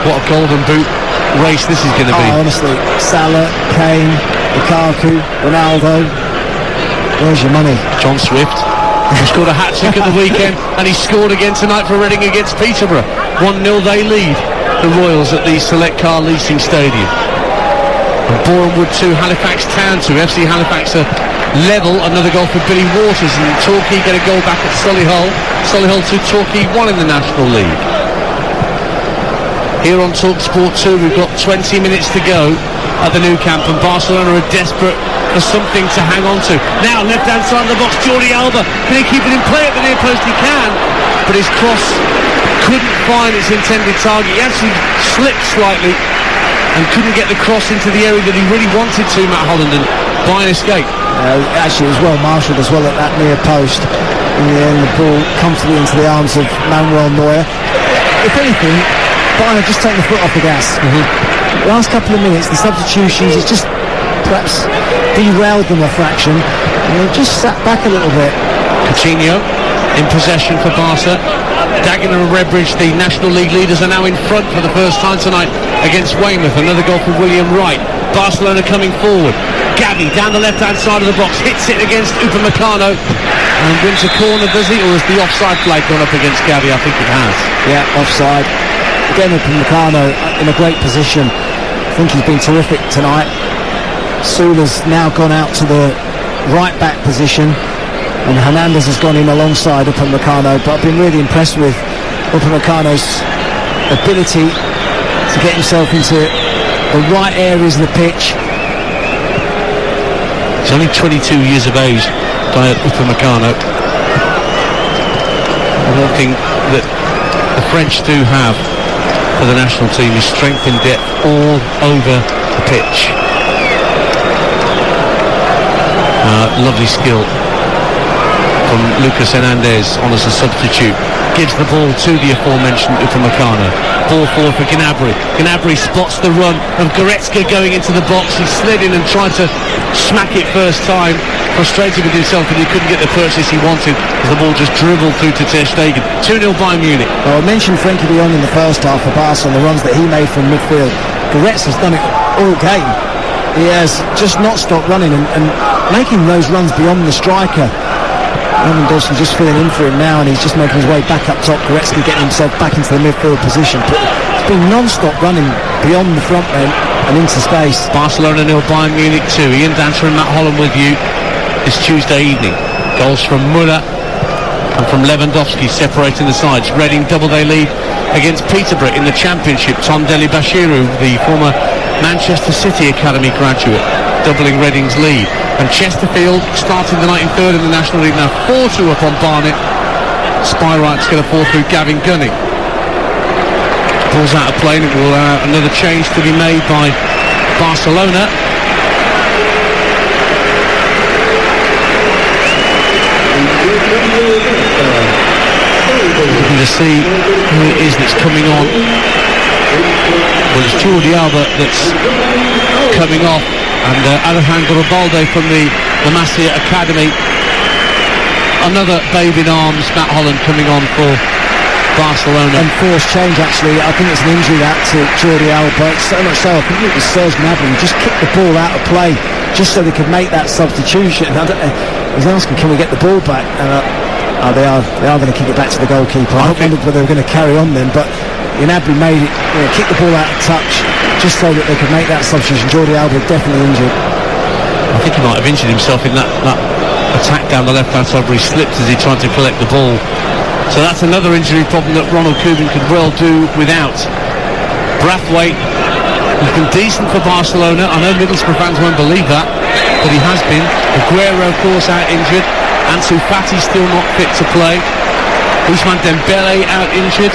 What a golden boot race this is going to be. Honestly, Salah, Kane, Lukaku, Ronaldo. Where's your money? John Swift, who scored a hat-trick at the weekend, and he scored again tonight for Reading against Peterborough. 1-0 they lead the Royals at the Select Car Leasing Stadium. And Boreham Wood 2, Halifax Town 2. FC Halifax are level. Another goal for Billy Waters, and Torquay get a goal back at Solihull. Solihull 2, Torquay 1 in the National League. Here on TalkSport 2, we've got 20 minutes to go at the Nou Camp, and Barcelona are desperate for something to hang on to. Now, left-hand side of the box, Jordi Alba. Can he keep it in play at the near post? He can, but his cross couldn't find its intended target. He actually slipped slightly and couldn't get the cross into the area that he really wanted to, Matt Holland, and by an escape. Actually, it was well marshalled as well at that near post. In the end, the ball comfortably into the arms of Manuel Neuer. If anything, Bayern have just taken the foot off the gas. The last couple of minutes, the substitutions, it's just perhaps derailed them a fraction, and they've just sat back a little bit. Coutinho in possession for Barca. Dagenham and Redbridge, the National League leaders, are now in front for the first time tonight against Weymouth. Another goal for William Wright. Barcelona coming forward. Gavi down the left-hand side of the box, hits it against Upamecano and wins a corner, does he? Or has the offside flag gone up against Gavi? I think it has. Yeah, offside. Again, Upamecano in a great position. I think he's been terrific tonight. Sula's now gone out to the right-back position, and Hernandez has gone in alongside Upamecano, but I've been really impressed with Upamecano's ability to get himself into the right areas of the pitch. He's only 22 years of age, Upamecano. One thing that the French do have for the national team is strength in depth all over the pitch. Lovely skill from Lucas Hernandez on as a substitute. Gives the ball to the aforementioned Upamecano. Ball forward for Gnabry. Gnabry spots the run of Goretzka going into the box. He slid in and tried to smack it first time. Frustrated with himself that he couldn't get the purchase he wanted as the ball just dribbled through to Ter Stegen. 2-0 Bayern Munich. Well, I mentioned Frenkie de Jong in the first half for Barca and the runs that he made from midfield. Goretzka's done it all game. He has just not stopped running and making those runs beyond the striker. Lewandowski just filling in for him now, and he's just making his way back up top. Goretzka getting himself back into the midfield position. But it's been non-stop running beyond the front men and into space. Barcelona 0, Bayern Munich 2. Ian Dancer and Matt Holland with you this Tuesday evening. Goals from Müller and from Lewandowski separating the sides. Reading double their lead against Peterborough in the Championship. Tom Delibashiru, the former Manchester City Academy graduate, doubling Reading's lead. And Chesterfield starting the night in third in the National League, now 4-2 up on Barnet. Spyright's going to fall through Gavin Gunning. Pulls out of play, and it will allow another change to be made by Barcelona. Looking to see who it is that's coming on. Well, it's Jordi Alba that's coming off, and Alejandro Balde from the Masia Academy. Another babe in arms, Matt Holland, coming on for Barcelona. And forced change, actually. I think it's an injury that to Jordi Alba. So much so, I think it was Serge Gnabry just kicked the ball out of play just so they could make that substitution. He's asking, can we get the ball back? And they are going to kick it back to the goalkeeper. I wondered whether they were going to carry on then, but Gnabry made it, kicked the ball out of touch just so that they could make that substitution. Jordi Alba definitely injured. I think he might have injured himself in that attack down the left-hand side where he slipped as he tried to collect the ball. So that's another injury problem that Ronald Koeman could well do without. Braithwaite, he's been decent for Barcelona. I know Middlesbrough fans won't believe that, but he has been. Aguero, of course, out injured. Ansu Fati still not fit to play. Ousmane Dembele out injured.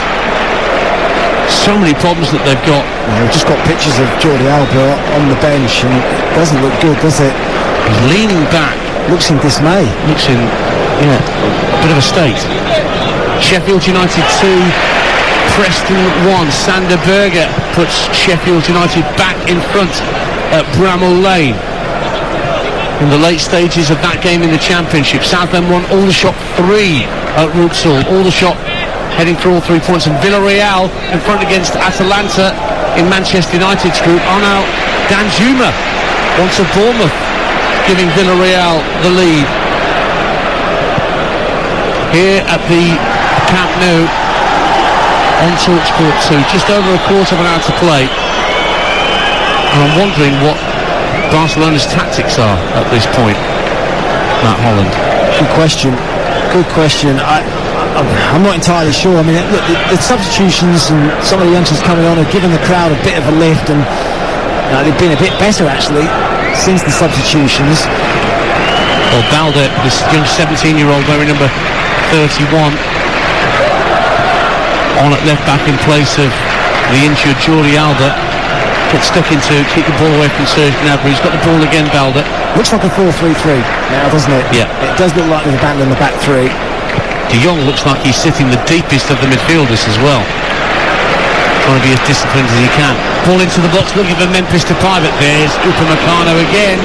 So many problems that they've got. Yeah, we've just got pictures of Jordi Alba on the bench, and it doesn't look good, does it? He's leaning back. Looks in dismay. Looks in, a bit of a state. Sheffield United 2, Preston 1. Sander Berger puts Sheffield United back in front at Bramall Lane. In the late stages of that game in the Championship, Southend won Aldershot 3 at Rooksall. Aldershot heading for all 3 points, and Villarreal in front against Atalanta in Manchester United's group. Arnaud Danjuma wants a Bournemouth, giving Villarreal the lead. Here at the Camp Nou on TalkSport 2, just over a quarter of an hour to play, and I'm wondering what Barcelona's tactics are at this point. Matt Holland. Good question. I'm not entirely sure. I mean, look, the substitutions and some of the youngsters coming on have given the crowd a bit of a lift, and they've been a bit better actually since the substitutions. Well, Balde, this young 17-year-old wearing number 31, on at left back in place of the injured Jordi Alba. Gets stuck into, keep the ball away from Serge Gnabry. He's got the ball again, Balde. Looks like a 4-3-3 now, doesn't it? Yeah. It does look like they've abandoned the back three. De Jong looks like he's sitting the deepest of the midfielders as well, trying to be as disciplined as he can. Ball into the box, looking for Memphis Depay, but there's Upamecano again,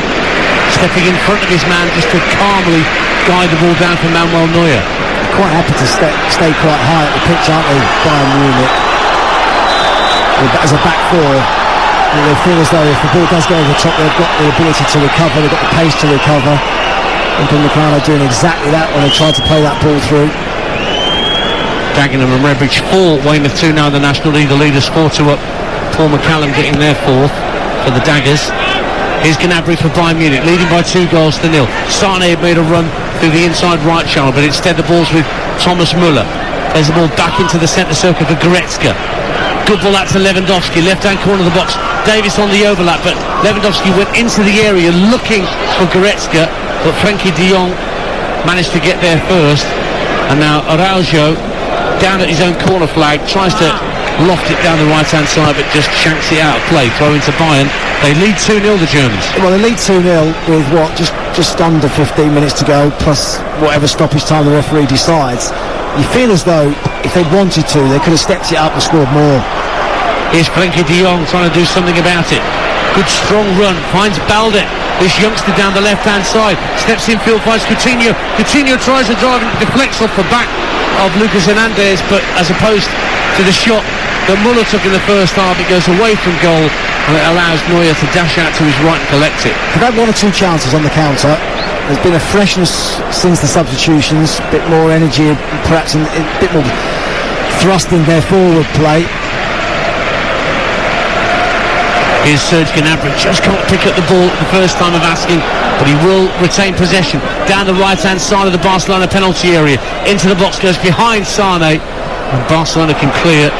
stepping in front of his man just to calmly guide the ball down for Manuel Neuer. They're quite happy to stay quite high at the pitch, aren't they, Bayern Munic? As a back four, they feel as though if the ball does go over the top, they've got the ability to recover, they've got the pace to recover. Upamecano doing exactly that when they tried to play that ball through. Dagenham and Redbridge 4, Weymouth 2 now in the National League. The leaders 4-2 up. Paul McCallum getting their fourth for the Daggers. Here's Gnabry for Bayern Munich, leading by 2-0. Sane made a run through the inside right channel, but instead the ball's with Thomas Müller. There's the ball back into the centre circle for Goretzka. Good ball out to Lewandowski, left-hand corner of the box. Davis on the overlap, but Lewandowski went into the area looking for Goretzka, but Frenkie de Jong managed to get there first. And now Araujo, down at his own corner flag, tries to loft it down the right-hand side, but just shanks it out of play. Throw into Bayern. They lead 2-0, the Germans. Well, they lead 2-0 with what, just under 15 minutes to go, plus whatever stoppage time the referee decides. You feel as though if they wanted to, they could have stepped it up and scored more. Here's Frenkie de Jong trying to do something about it. Good strong run, finds Balde, this youngster down the left-hand side. Steps in field, finds Coutinho. Coutinho tries to drive and deflects off the back of Lucas Hernandez, but as opposed to the shot that Müller took in the first half, it goes away from goal, and it allows Neuer to dash out to his right and collect it. They've had 1 or 2 chances on the counter. There's been a freshness since the substitutions, a bit more energy, perhaps a bit more thrust in their forward play. Here's Serge Gnabry, just can't pick up the ball the first time of asking, but he will retain possession. Down the right-hand side of the Barcelona penalty area, into the box, goes behind Sane, and Barcelona can clear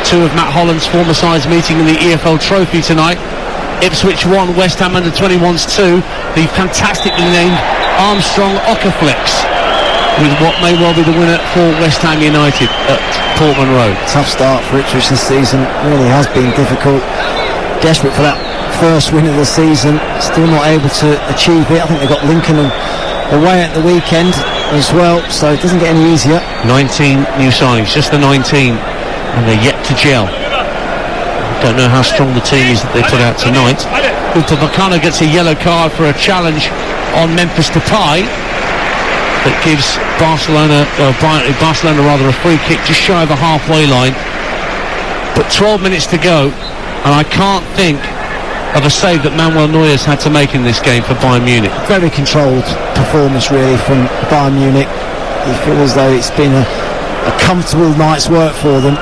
2 of Matt Holland's former sides meeting in the EFL Trophy tonight. Ipswich 1, West Ham under-21s 2. The fantastically named Armstrong Okaflex, with what may well be the winner for West Ham United at Portman Road. Tough start for Ipswich this season, really has been difficult. Desperate for that first win of the season, still not able to achieve it. I think they've got Lincoln away at the weekend as well, so it doesn't get any easier. 19 new signings, just the 19, and they're yet to gel. Don't know how strong the team is that they put out tonight. Upamecano gets a yellow card for a challenge on Memphis Depay that gives Barcelona a free kick just shy of the halfway line. But 12 minutes to go, and I can't think of a save that Manuel Neuer's had to make in this game for Bayern Munich. Very controlled performance really from Bayern Munich. You feel as though it's been a comfortable night's work for them.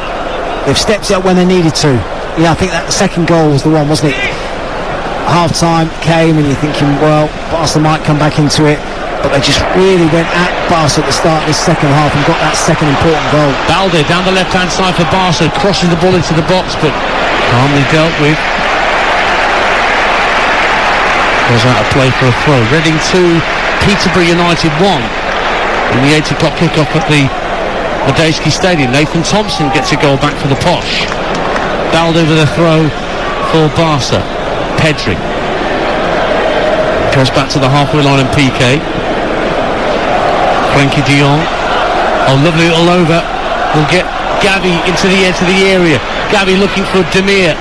They've stepped it up when they needed to. Yeah, I think that the second goal was the one, wasn't it? Half-time came and you're thinking, well, Barca might come back into it, but they just really went at Barca at the start of this second half and got that second important goal. Balde down the left-hand side for Barca, crosses the ball into the box, but Calmly dealt with. Goes out of play for a throw. Reading 2, Peterborough United 1 in the 8 o'clock kickoff at the Madejski Stadium. Nathan Thompson gets a goal back for the Posh. Balde with a throw for Barca. Pedri goes back to the halfway line and PK. Frankie de Jong. Oh, lovely little over. Will get Gavi into the edge of the area. Gavi looking for Demir.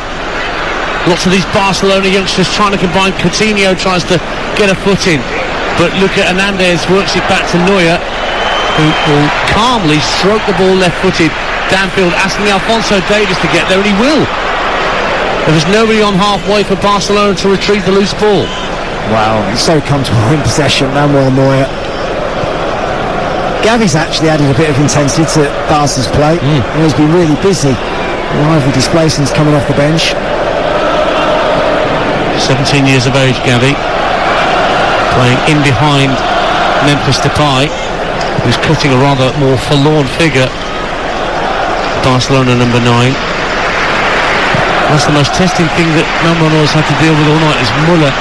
Lots of these Barcelona youngsters trying to combine. Coutinho tries to get a foot in, but look at Hernandez, works it back to Neuer, who will calmly stroke the ball left-footed downfield, asking Alphonso Davies to get there, and he will. There was nobody on halfway for Barcelona to retrieve the loose ball. Wow, he's so comfortable in possession, Manuel Neuer. Gavi's actually added a bit of intensity to Barca's play, and he's been really busy. Lively display since coming off the bench. 17 years of age, Gavi, playing in behind Memphis Depay, who's cutting a rather more forlorn figure. Barcelona number 9. That's the most testing thing that Manuel's had to deal with all night, is Muller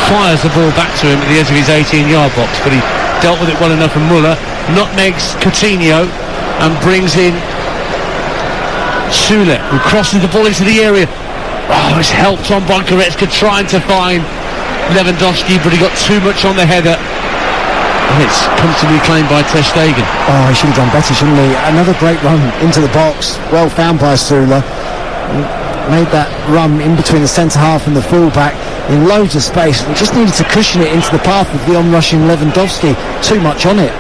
fires the ball back to him at the edge of his 18-yard box, but he dealt with it well enough, and Muller nutmegs Coutinho and brings in Sule, who crosses the ball into the area. Oh, it's helped on by Goretzka trying to find Lewandowski, but he got too much on the header, and it's comfortably claimed by Ter Stegen. Oh, he should have done better, shouldn't he? Another great run into the box, well found by Sule. Made that run in between the centre half and the full-back in loads of space. We just needed to cushion it into the path of the onrushing Lewandowski. Too much on it.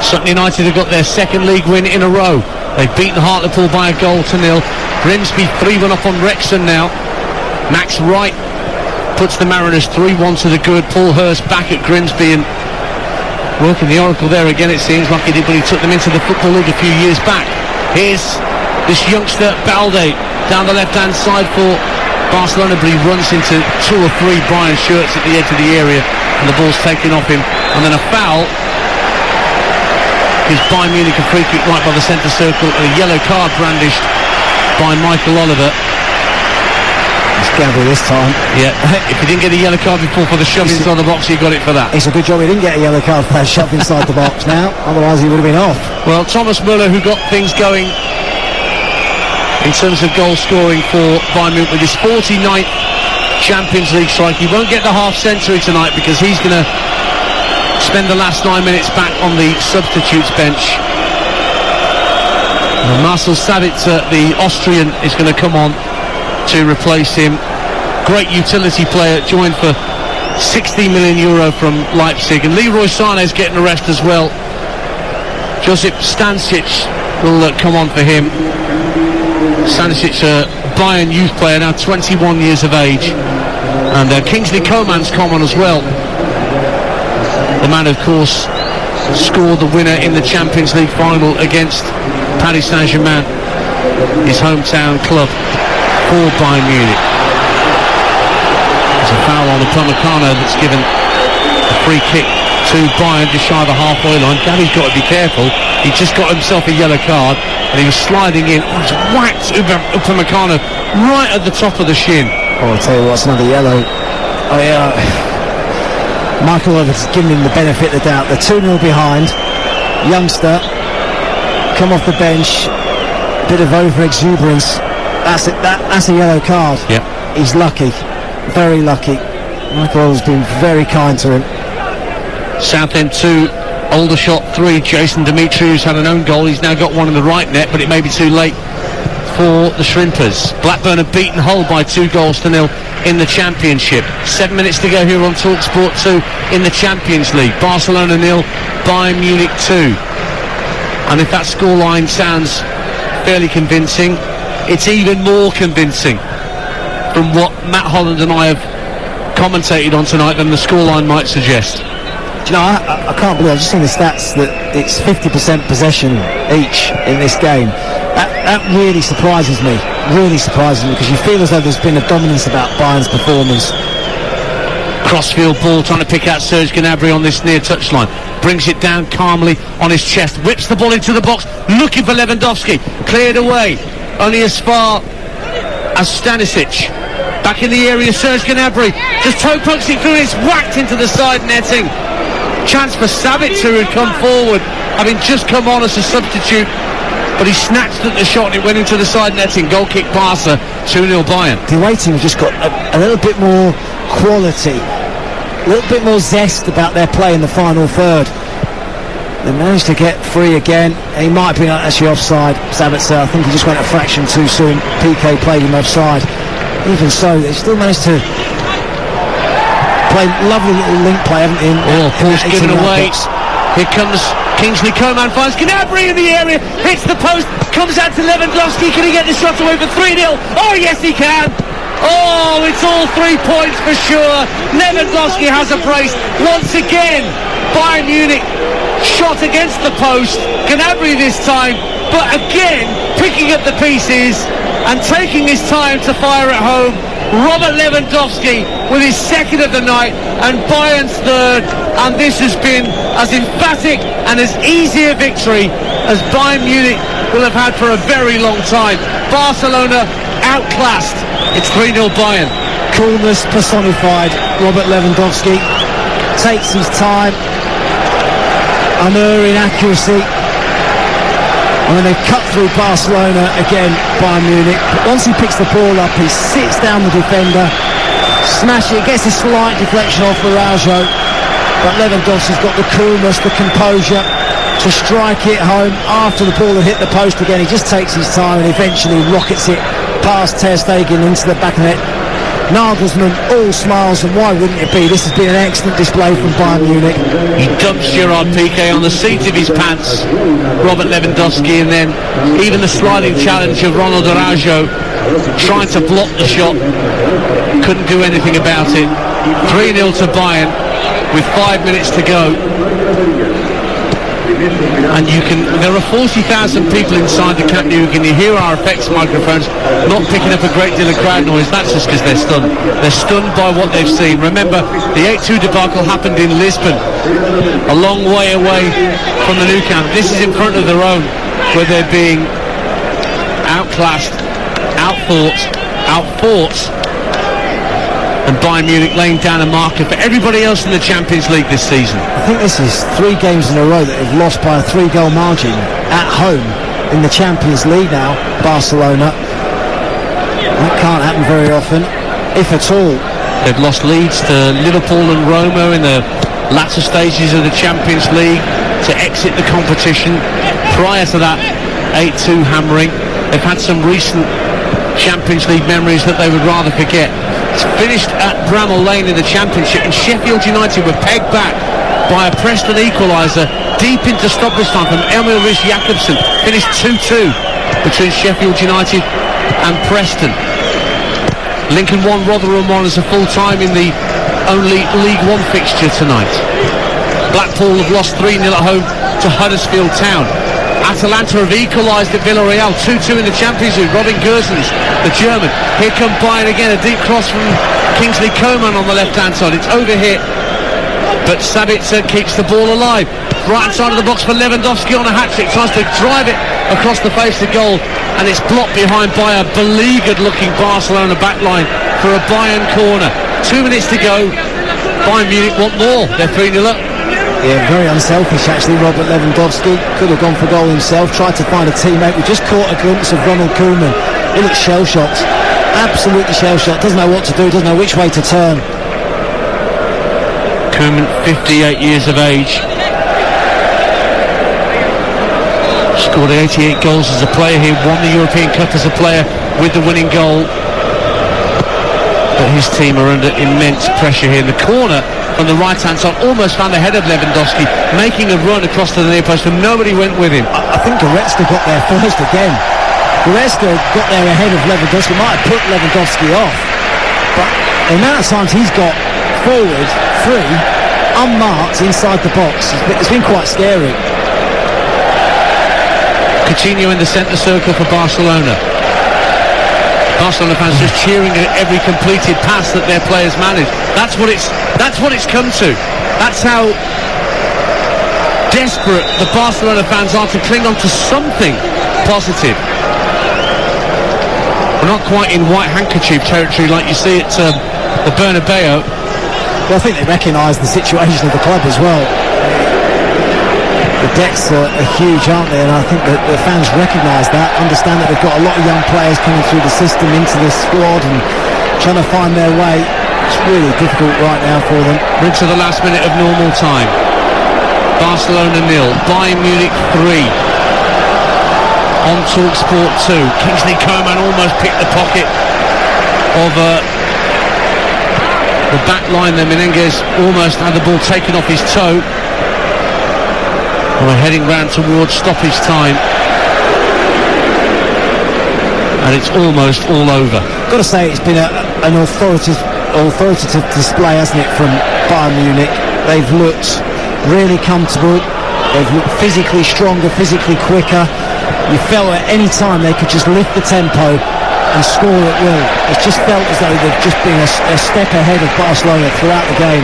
Sutton United have got their second league win in a row. They've beaten Hartlepool by 1-0. Grimsby 3-1 up on Wrexham now. Max Wright puts the Mariners 3-1 to the good. Paul Hurst back at Grimsby and working the oracle there again, it seems like he did when he took them into the Football League a few years back. Here's this youngster Balde down the left-hand side for Barcelona, but he runs into 2 or 3 Bayern shirts at the edge of the area, and the ball's taken off him, and then a foul gives Bayern Munic a free kick right by the centre circle, and a yellow card brandished by Michael Oliver. It's Gavi this time. Yeah, if he didn't get a yellow card before for the shove inside the box, he got it for that. It's a good job he didn't get a yellow card for that shove inside the box now, otherwise he would have been off. Well, Thomas Müller, who got things going in terms of goal scoring for Bayern Munich with his 49th Champions League strike. He won't get the half century tonight because he's going to spend the last 9 minutes back on the substitutes bench. Marcel Sabitzer, the Austrian, is going to come on to replace him. Great utility player, joined for 60 million euro from Leipzig, and Leroy Sané's getting a rest as well. Josip Stanisic will come on for him. Stanisic, a Bayern youth player, now 21 years of age, and Kingsley Coman's come on as well. The man, of course, scored the winner in the Champions League final against Paris Saint-Germain, his hometown club, for Bayern Munich. There's a foul on Upamecano that's given a free kick to Bayern just shy of the halfway line. Gavi's got to be careful. He just got himself a yellow card and he was sliding in. Oh, he's whacked Upamecano right at the top of the shin. Oh, I'll tell you what's another yellow. Oh yeah, Michael Oliver's giving him the benefit of the doubt. They're 2-0 behind. Youngster come off the bench, bit of over exuberance. That's it. That's a yellow card. Yeah, he's lucky, very lucky. Michael Oliver's been very kind to him. Southend 2, Aldershot 3. Jason Demetriou's had an own goal. He's now got one in the right net, but it may be too late for the Shrimpers. Blackburn have beaten Hull by 2-0 in the Championship. 7 minutes to go here on TalkSport 2 in the Champions League. Barcelona 0, Bayern Munich 2. And if that scoreline sounds fairly convincing, it's even more convincing from what Matt Holland and I have commentated on tonight than the scoreline might suggest. Do you know, I can't believe I've just seen the stats that it's 50% possession each in this game. That really surprises me, because you feel as though there's been a dominance about Bayern's performance. Crossfield ball, trying to pick out Serge Gnabry on this near touchline. Brings it down calmly on his chest, whips the ball into the box, looking for Lewandowski. Cleared away, only as far as Stanisic. Back in the area, Serge Gnabry just toe pokes it through, and it's whacked into the side netting. Chance for Sabitzer, who'd come forward, having just come on as a substitute, but he snatched at the shot and it went into the side netting. Goal kick Barca, 2-0 Bayern. The away team have just got a little bit more quality, a little bit more zest about their play in the final third. They managed to get free again. He might have been actually offside, Sabitzer. I think he just went a fraction too soon. PK played him offside. Even so, they still managed to play lovely little link play, haven't they? Oh, course given away. Here comes Kingsley Coman, finds Gnabry in the area, hits the post, comes out to Lewandowski. Can he get the shot away for 3-0? Oh, yes, he can. Oh, it's all 3 points for sure. Lewandowski has a brace once again. Bayern Munich shot against the post. Gnabry this time, but again picking up the pieces and taking his time to fire at home. Robert Lewandowski with his second of the night and Bayern's third, and this has been as emphatic and as easy a victory as Bayern Munich will have had for a very long time. Barcelona outclassed. It's 3-0 Bayern. Coolness personified. Robert Lewandowski takes his time, unerring accuracy, and then they cut through Barcelona again, Bayern Munich. But once he picks the ball up, he sits down the defender, smashes it, gets a slight deflection off Araujo, but Lewandowski's got the coolness, the composure to strike it home after the ball had hit the post again. He just takes his time and eventually rockets it past Ter Stegen into the back of the net. Nagelsmann all smiles, and why wouldn't it be? This has been an excellent display from Bayern Munich. He dumps Gerard Piqué on the seat of his pants, Robert Lewandowski, and then even the sliding challenge of Ronald Araujo trying to block the shot, couldn't do anything about it. 3-0 to Bayern with 5 minutes to go. And there are 40,000 people inside the Camp Nou. Can you hear our effects microphones not picking up a great deal of crowd noise? That's just because they're stunned. They're stunned by what they've seen. Remember, the 8-2 debacle happened in Lisbon, a long way away from the Nou Camp. This is in front of their own, where they're being outclassed, outfought, and Bayern Munich laying down a marker for everybody else in the Champions League this season. I think this is 3 games in a row that have lost by a 3-goal margin at home in the Champions League now, Barcelona. That can't happen very often, if at all. They've lost leads to Liverpool and Roma in the latter stages of the Champions League to exit the competition. Prior to that 8-2 hammering, they've had some recent Champions League memories that they would rather forget. It's finished at Bramall Lane in the Championship, and Sheffield United were pegged back by a Preston equaliser deep into stoppage time from Emil Riis Jakobsen. Finished 2-2 between Sheffield United and Preston. Lincoln 1, Rotherham 1 as a full time in the only League One fixture tonight. Blackpool have lost 3-0 at home to Huddersfield Town. Atalanta have equalised at Villarreal, 2-2 in the Champions League. Robin Gosens, the German. Here come Bayern again, a deep cross from Kingsley Coman on the left-hand side. It's overhit, but Sabitzer keeps the ball alive. Right-hand side of the box for Lewandowski on a hat-trick. Tries to drive it across the face of goal, and it's blocked behind by a beleaguered-looking Barcelona backline for a Bayern corner. 2 minutes to go. Bayern Munich want more. They're 3-0 up. Yeah, very unselfish actually, Robert Lewandowski. Could have gone for goal himself, tried to find a teammate. We just caught a glimpse of Ronald Koeman. He looks shell-shocked, absolutely shell-shocked, doesn't know what to do, doesn't know which way to turn. Koeman, 58 years of age. Scored 88 goals as a player here, won the European Cup as a player with the winning goal. But his team are under immense pressure here in the corner. On the right-hand side, almost found the head of Lewandowski, making a run across to the near post, and nobody went with him. I think Goretzka got there first again. Goretzka got there ahead of Lewandowski, might have put Lewandowski off. But the amount of times he's got forward, free, unmarked inside the box, it's been quite scary. Coutinho in the centre circle for Barcelona. Barcelona fans just cheering at every completed pass that their players manage. That's what it's come to. That's how desperate the Barcelona fans are to cling on to something positive. We're not quite in white handkerchief territory like you see at the Bernabeu. Well, I think they recognise the situation of the club as well. The debts are huge, aren't they? And I think that the fans recognise that, understand that they've got a lot of young players coming through the system into the squad and trying to find their way. It's really difficult right now for them. We're into the last minute of normal time. Barcelona 0, Bayern Munich 3. On TalkSport 2, Kingsley Coman almost picked the pocket of the back line there. Menendez almost had the ball taken off his toe. And we're heading round towards stoppage time, and it's almost all over. Got to say, it's been an authoritative display, hasn't it, from Bayern Munich. They've looked really comfortable. They've looked physically stronger, physically quicker. You felt at any time they could just lift the tempo and score at will. It just felt as though they've just been a step ahead of Barcelona throughout the game.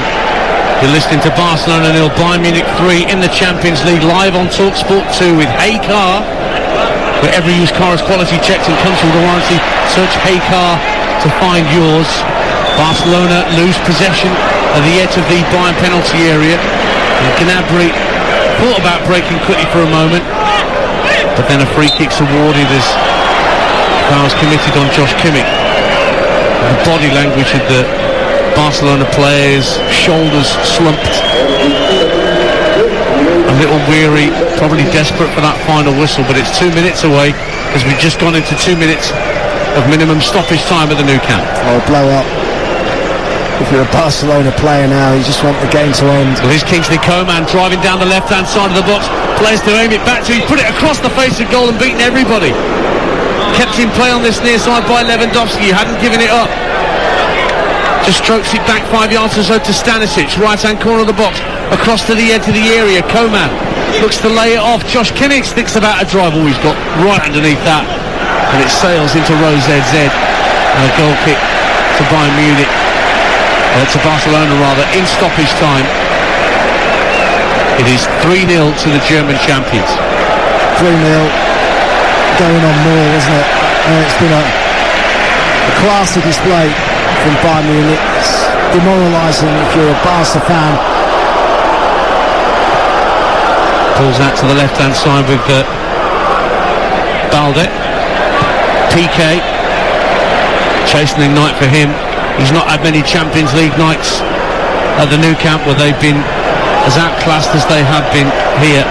You're listening to Barcelona 0, Bayern Munich 3 in the Champions League, live on TalkSport 2 with Hey Car. Where every used car is quality checked and comes with a warranty. Search Hey Car to find yours. Barcelona lose possession at the edge of the Bayern penalty area. And Gnabry thought about breaking quickly for a moment, but then a free kick's awarded as fouls committed on Josh Kimmich. The body language of the Barcelona players, shoulders slumped, a little weary, probably desperate for that final whistle, but it's 2 minutes away as we've just gone into 2 minutes of minimum stoppage time at the Nou Camp. Oh, blow up. If you're a Barcelona player now, you just want the game to end. Well, here's Kingsley Coman driving down the left-hand side of the box, players to aim it back to, he's put it across the face of goal and beaten everybody. Kept in play on this near side by Lewandowski, hadn't given it up. Just strokes it back 5 yards or so to Stanisic, right-hand corner of the box, across to the edge of the area. Coman looks to lay it off. Josh Kimmich thinks about a drive. Oh, he's got right underneath that, and it sails into row ZZ. And a goal kick to Bayern Munich, to Barcelona rather, in stoppage time. It is 3-0 to the German champions. 3-0, going on more, isn't it? It's been a classy display from Bayern Munich. It's demoralising if you're a Barca fan. Pulls that to the left-hand side with Balde. PK, chastening night for him. He's not had many Champions League nights at the Nou Camp where they've been as outclassed as they have been here.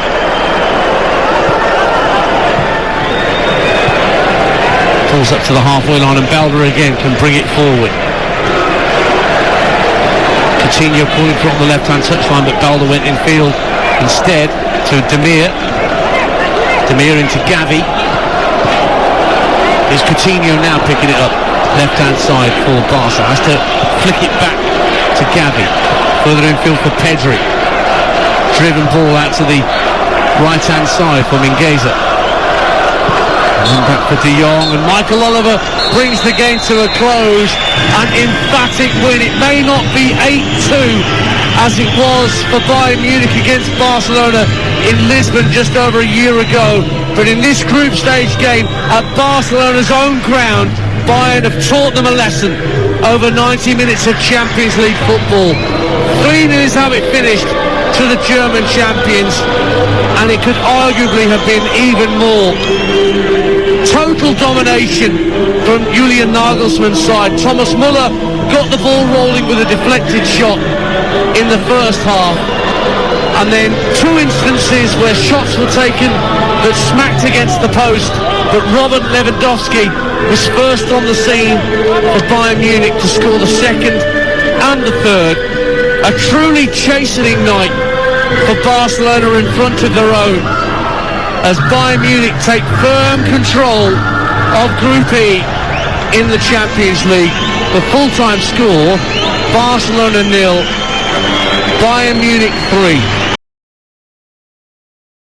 Pulls up to the halfway line, and Balde again can bring it forward. Coutinho calling for it on the left-hand touchline, but Balde went in field instead to Demir. Demir into Gavi. Is Coutinho now picking it up left-hand side for Barca? Has to flick it back to Gavi. Further infield for Pedri. Driven ball out to the right-hand side for Mingueza. And then back for De Jong, and Michael Oliver brings the game to a close. An emphatic win. It may not be 8-2 as it was for Bayern Munich against Barcelona in Lisbon just over a year ago, but in this group stage game at Barcelona's own ground, Bayern have taught them a lesson over 90 minutes of Champions League football. 3-0 is how it finished to the German champions, and it could arguably have been even more. Total domination from Julian Nagelsmann's side. Thomas Müller got the ball rolling with a deflected shot in the first half, and then two instances where shots were taken that smacked against the post, but Robert Lewandowski was first on the scene for Bayern Munich to score the second and the third. A truly chastening night for Barcelona in front of their own, as Bayern Munich take firm control of Group E in the Champions League. The full-time score, Barcelona 0, Bayern Munich 3.